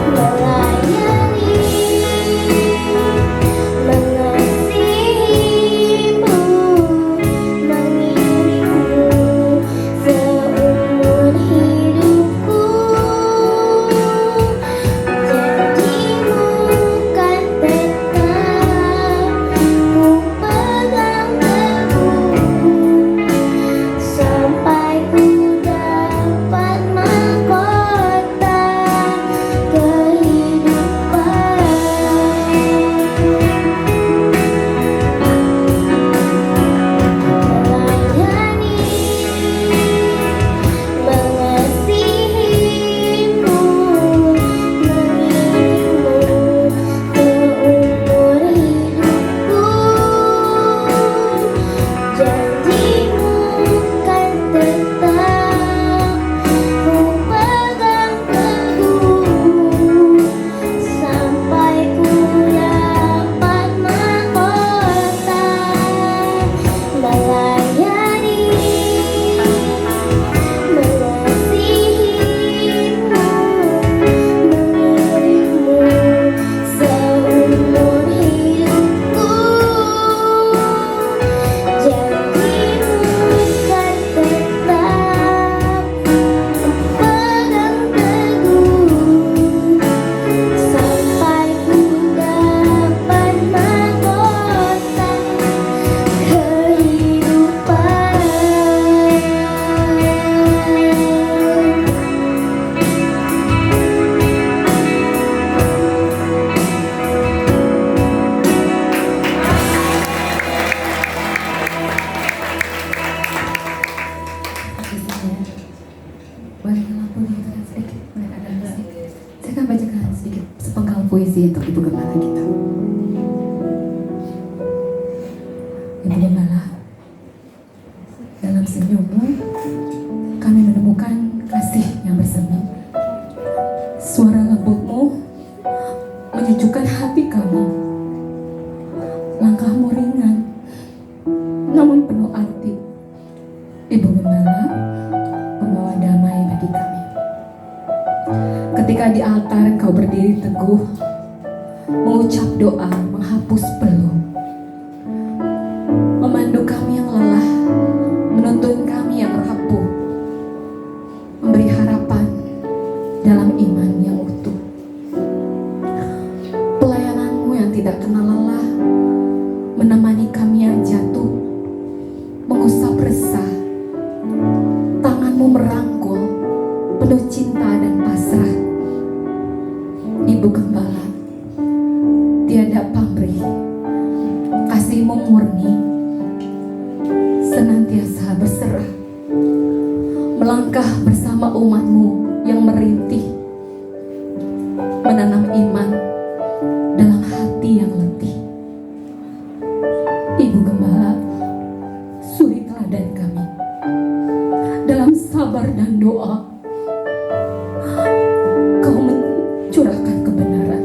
Melayani, mengasihi-Mu, mengiring-Mu seumur hidupku. Janji-Mu kan tetap ku pegang teguh sampai ku dapat mahkota kehidupan. Melayani, mengasihi-Mu, mengiring-Mu seumur hidupku. Janji-Mu kan tetap ku pegang teguh sampai ku dapat mahkota. Melayani, mengasihi-Mu, mengiring-Mu seumur hidupku. Janji-Mu kan tetap ku pegang teguh sampai ku dapat mahkota kehidupan. Boleh lampu dihidupkan sedikit, boleh ada musik. Ketika di altar engkau berdiri teguh, mengucap doa, menghapus peluh, memandu kami yang lelah, menuntun kami yang rapuh, memberi harapan dalam iman yang utuh. Pelayananmu yang tidak kenal lelah, menemani kami yang jatuh, mengusap resah, tanganmu merangkul, penuh cinta dan pasrah. Ibu Gembala, tiada pamrih, kasih-Mu murni, senantiasa berserah, melangkah bersama umat-Mu yang merintih, menanam iman dalam hati yang letih. Ibu Gembala, suri teladan kami dalam sabar dan doa. Kau mencurahkan kebenaran,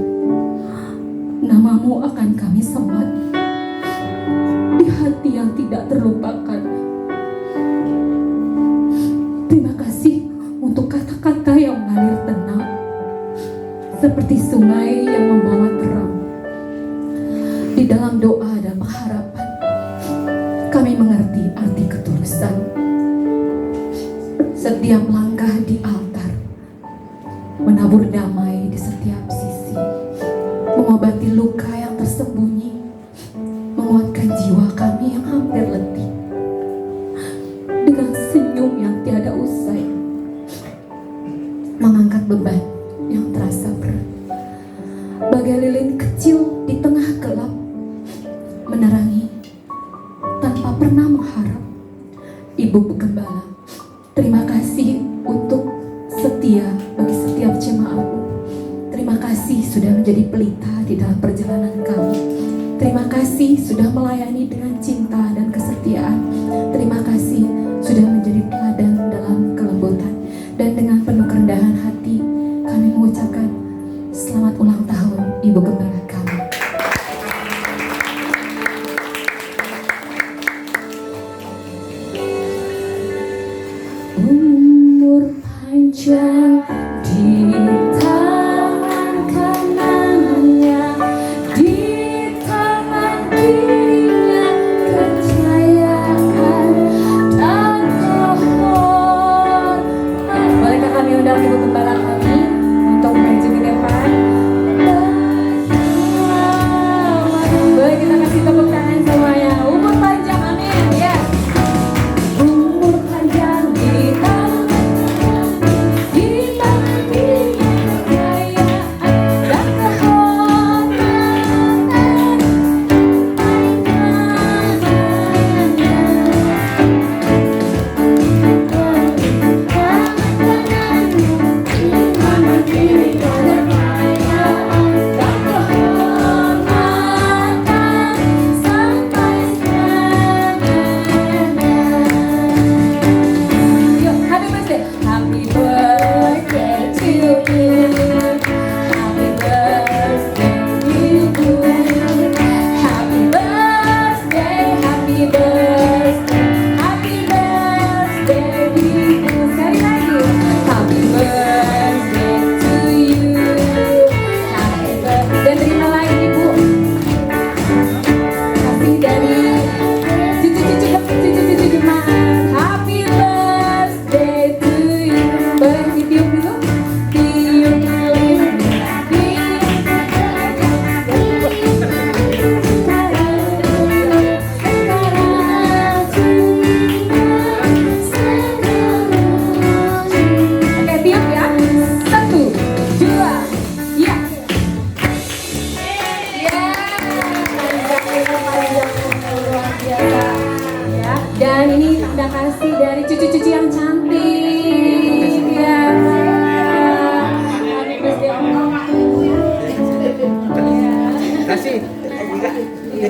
nama-Mu akan kami semat di hati yang tidak terlupakan. Terima kasih untuk kata-kata yang mengalir tenang, seperti sungai yang membawa terang. Di dalam doa dan pengharapan, kami mengerti arti ketulusan. Setiap langkah di altar menabur damai di setiap sisi, mengobati luka yang tersembunyi, menguatkan jiwa kami yang hampir letih. Dengan senyum yang tiada usai, mengangkat beban yang terasa berat. Bagai lilin kecil di tengah gelap, menerangi tanpa pernah mengharap. Ibu Gembala, terima kasih untuk setia bagi setiap jemaat-Mu. Terima kasih sudah menjadi pelita di dalam perjalanan kami. Terima kasih sudah melayani dengan cinta dan kesetiaan. Terima kasih sudah menjadi teladan dalam kelembutan. Dan dengan penuh kerendahan hati, kami mengucapkan selamat ulang tahun Ibu Gembala kami. Umur panjang di tangan kanannya, di tangan kirinya kejayaan dan kehormatan. Bolehkah kami undang Ibu Gembala kami untuk maju ke depan? Boleh kita kasih tepuk tangan semuanya. Umur panjang, amin. Ya. Umur panjang di tangan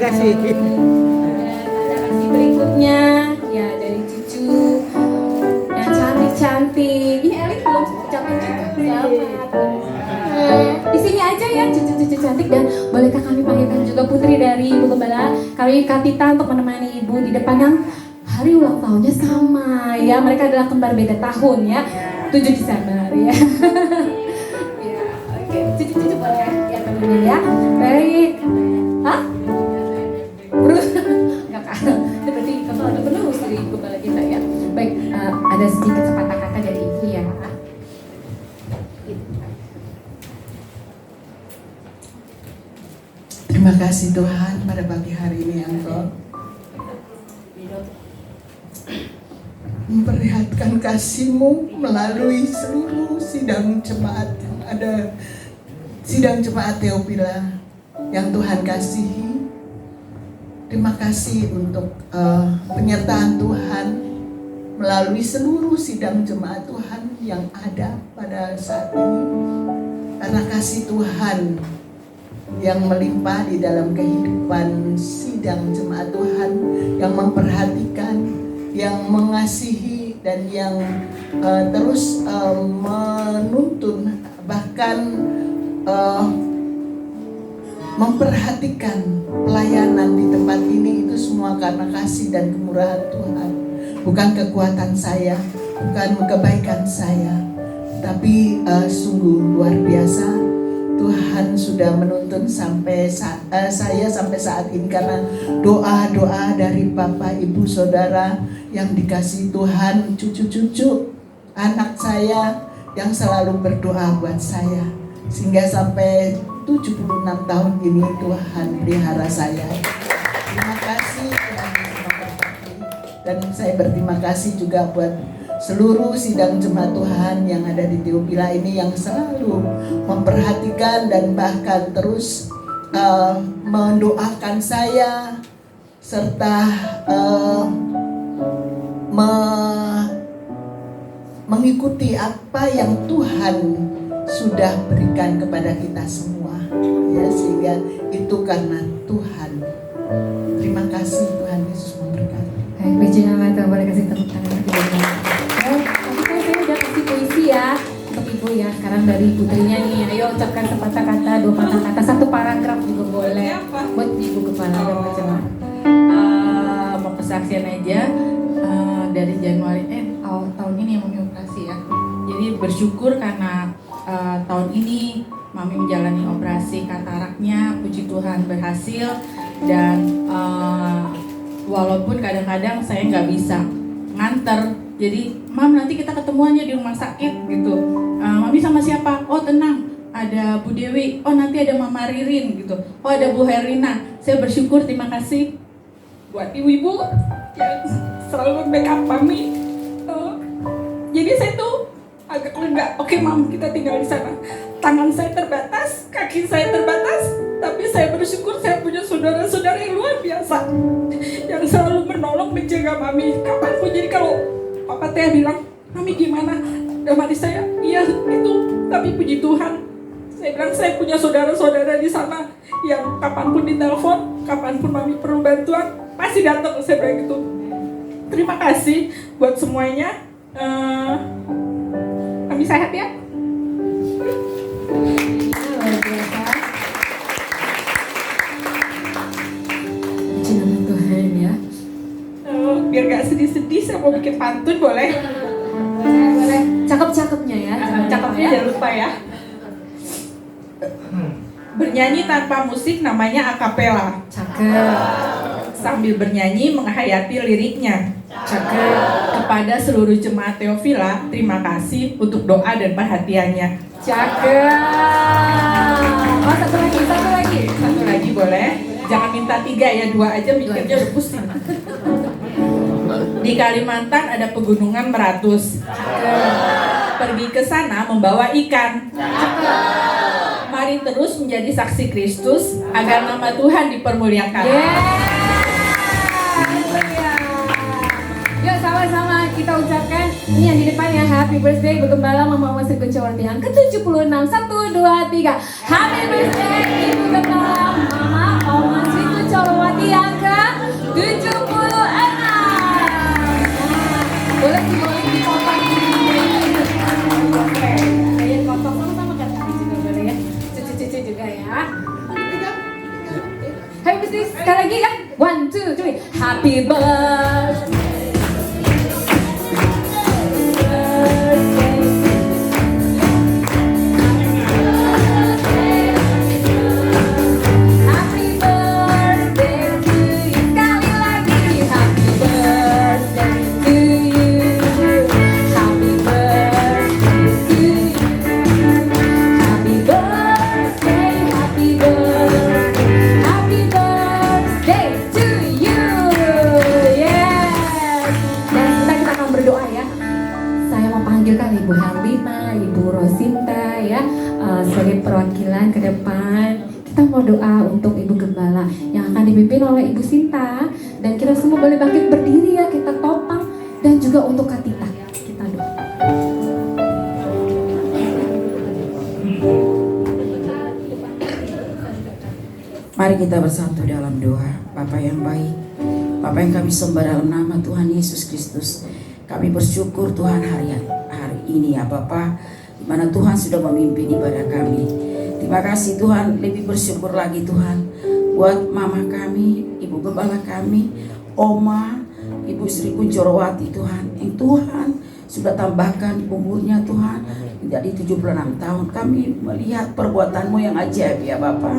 kasih. Berikutnya ya dari cucu yang cantik-cantik. Ini Elik belum cantik juga. Di sini aja ya cucu-cucu cantik, dan bolehkah kami panggilkan juga putri dari Ibu Gembala, kami Kapita, untuk menemani Ibu di depan yang hari ulang tahunnya sama ya. Mereka adalah kembar beda tahun ya, 7 Desember ya. Ya, ya. Baik. Hah? Enggak kan? Itu berarti kamu ada penerus dari kepala kita ya. Baik, ada sedikit sepatah kata dari Ibu ya. Terima kasih Tuhan pada pagi hari ini yang Engkau memperlihatkan kasih-Mu melalui seluruh sidang jemaat yang ada, sidang jemaat Theophila yang Tuhan kasihi. Terima kasih untuk penyertaan Tuhan melalui seluruh sidang jemaat Tuhan yang ada pada saat ini. Karena kasih Tuhan yang melimpah di dalam kehidupan sidang jemaat Tuhan, yang memperhatikan, yang mengasihi, dan yang terus menuntun, bahkan memperhatikan pelayanan di tempat ini. Itu semua karena kasih dan kemurahan Tuhan, bukan kekuatan saya, bukan kebaikan saya, tapi sungguh luar biasa. Tuhan sudah menuntun sampai saya sampai saat ini karena doa-doa dari Bapak, Ibu, Saudara yang dikasih Tuhan, cucu-cucu anak saya yang selalu berdoa buat saya, sehingga sampai 76 tahun ini Tuhan pelihara saya. Terima kasih Tuhan, dan saya berterima kasih juga buat seluruh sidang jemaat Tuhan yang ada di Theophila ini, yang selalu memperhatikan dan bahkan terus mendoakan saya, serta mengikuti apa yang Tuhan sudah berikan kepada kita semua, ya, sehingga itu karena Tuhan. Terima kasih, Tuhan Yesus memberkati. Baik, puji nama Tuhan, boleh kasih tepuk tangan lagi. Tadi kan saya udah kasih puisi ya untuk Ibu ya. Sekarang dari putrinya nih, ayo ucapkan sepatah kata, 2 patah kata, 1 paragraf juga boleh. Buat Ibu Kepala dan macam-macam. Mau kesaksian aja, dari Januari tahun ini Mami operasi ya. Jadi bersyukur karena tahun ini Mami menjalani operasi kataraknya, puji Tuhan berhasil. Dan walaupun kadang-kadang saya nggak bisa nganter, jadi Mam nanti kita ketemuannya di rumah sakit gitu. Mami sama siapa? Oh tenang, ada Bu Dewi. Oh nanti ada Mama Ririn gitu. Oh ada Bu Herina. Saya bersyukur, terima kasih buat ibu-ibu yang selalu backup Mami. Jadi saya tuh agak lega. Oke Mam, kita tinggal di sana. Tangan saya terbatas, kaki saya terbatas, tapi saya bersyukur saya punya saudara-saudara yang luar biasa yang selalu menolong, menjaga Mami kapanpun. Jadi kalau Papa Teh bilang, Mami gimana? Dan mati saya, iya itu. Tapi puji Tuhan, saya bilang saya punya saudara-saudara di sana yang kapanpun ditelepon, kapanpun Mami perlu bantuan, pasti datang. Saya bilang gitu. Terima kasih buat semuanya. Mami sehat ya. Luar biasa. Puji nama Tuhan ya. Biar gak sedih-sedih, saya mau bikin pantun boleh? Boleh. Cakep-cakepnya ya. Cakepnya jangan lupa ya. Bernyanyi tanpa musik namanya akapela. Cakep. Sambil bernyanyi menghayati liriknya. Cakep. Kepada seluruh jemaat Theophila, terima kasih untuk doa dan perhatiannya. Cakep. Oh satu lagi. Satu lagi boleh? Jangan minta 3 ya, 2 aja mikirnya udah pusing. Di Kalimantan ada pegunungan Meratus. Pergi ke sana membawa ikan. Mari terus menjadi saksi Kristus agar nama Tuhan dipermuliakan. Yuk sama-sama kita ucapkan ini yang di depan ya, happy birthday Begembala Mama Oma Sri Kuncawati yang ke-76. 1, 2, 3. Happy birthday Ibu Gembala Mama Oma Sri Kuncawati yang ke-76. Boleh dipotong. Saya potong sama-sama kan juga boleh ya. Cucu-cucu juga ya. Happy birthday sekali lagi ya. 1, 2, 3. Happy birthday. sebagai perwakilan ke depan kita mau doa untuk Ibu Gembala yang akan dipimpin oleh Ibu Sinta, dan kita semua boleh bangkit berdiri ya, kita topang, dan juga untuk Katita kita doa. Mari kita bersatu dalam doa. Bapa yang baik, Bapa yang kami sembah dalam nama Tuhan Yesus Kristus, kami bersyukur Tuhan hari ini ya Bapa, di mana Tuhan sudah memimpin ibadah kami. Terima kasih Tuhan, lebih bersyukur lagi Tuhan buat mama kami, Ibu Gembala kami, Oma, Ibu Sri Kunchorowati Tuhan, yang Tuhan sudah tambahkan umurnya Tuhan menjadi 76 tahun. Kami melihat perbuatan-Mu yang ajaib ya Bapa.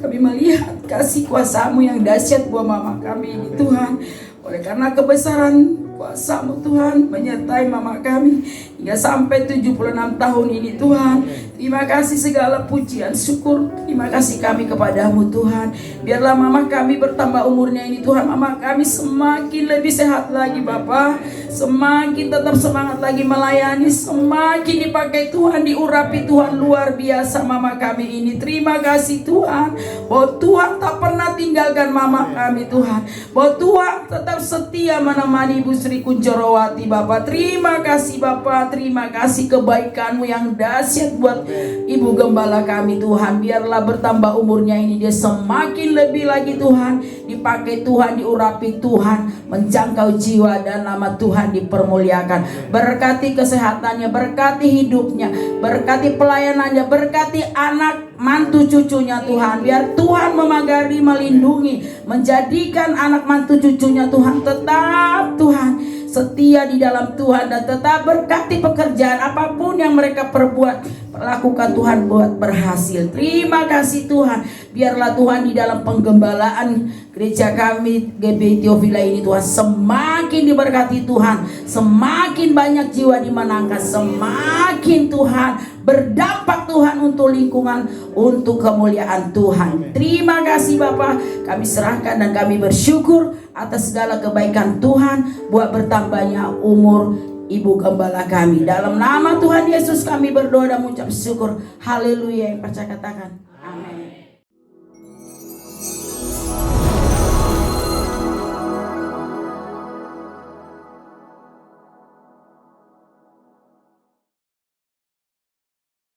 Kami melihat kasih kuasa-Mu yang dahsyat buat mama kami ini Tuhan. Oleh karena kebesaran kuasa-Mu Tuhan menyertai mama kami hingga sampai 76 tahun ini Tuhan. Terima kasih segala pujian syukur. Terima kasih kami kepadamu Tuhan. Biarlah mama kami bertambah umurnya ini Tuhan. Mama kami semakin lebih sehat lagi Bapa. Semakin tetap semangat lagi melayani. Semakin dipakai Tuhan, diurapi Tuhan, luar biasa mama kami ini. Terima kasih Tuhan, bahwa Tuhan tak pernah tinggalkan mama kami Tuhan. Bahwa Tuhan tetap setia menemani Ibu Sri Kunchorowati Bapa. Terima kasih Bapa. Terima kasih kebaikan-Mu yang dahsyat buat Ibu Gembala kami Tuhan. Biarlah bertambah umurnya ini dia semakin lebih lagi Tuhan, dipakai Tuhan, diurapi Tuhan, menjangkau jiwa dan nama Tuhan dipermuliakan. Berkati kesehatannya, berkati hidupnya, berkati pelayanannya, berkati anak mantu cucunya Tuhan. Biar Tuhan memagari, melindungi, menjadikan anak mantu cucunya Tuhan tetap Tuhan setia di dalam Tuhan, dan tetap berkati pekerjaan apapun yang mereka perbuat, lakukan Tuhan buat berhasil. Terima kasih Tuhan. Biarlah Tuhan di dalam penggembalaan gereja kami GBI Theophila ini Tuhan semakin diberkati Tuhan, semakin banyak jiwa dimenangkan, semakin Tuhan berdampak Tuhan untuk lingkungan, untuk kemuliaan Tuhan. Terima kasih Bapa, kami serahkan dan kami bersyukur atas segala kebaikan Tuhan buat bertambahnya umur Ibu Gembala kami. Dalam nama Tuhan Yesus kami berdoa dan mengucap syukur. Haleluya. Yang percaya katakan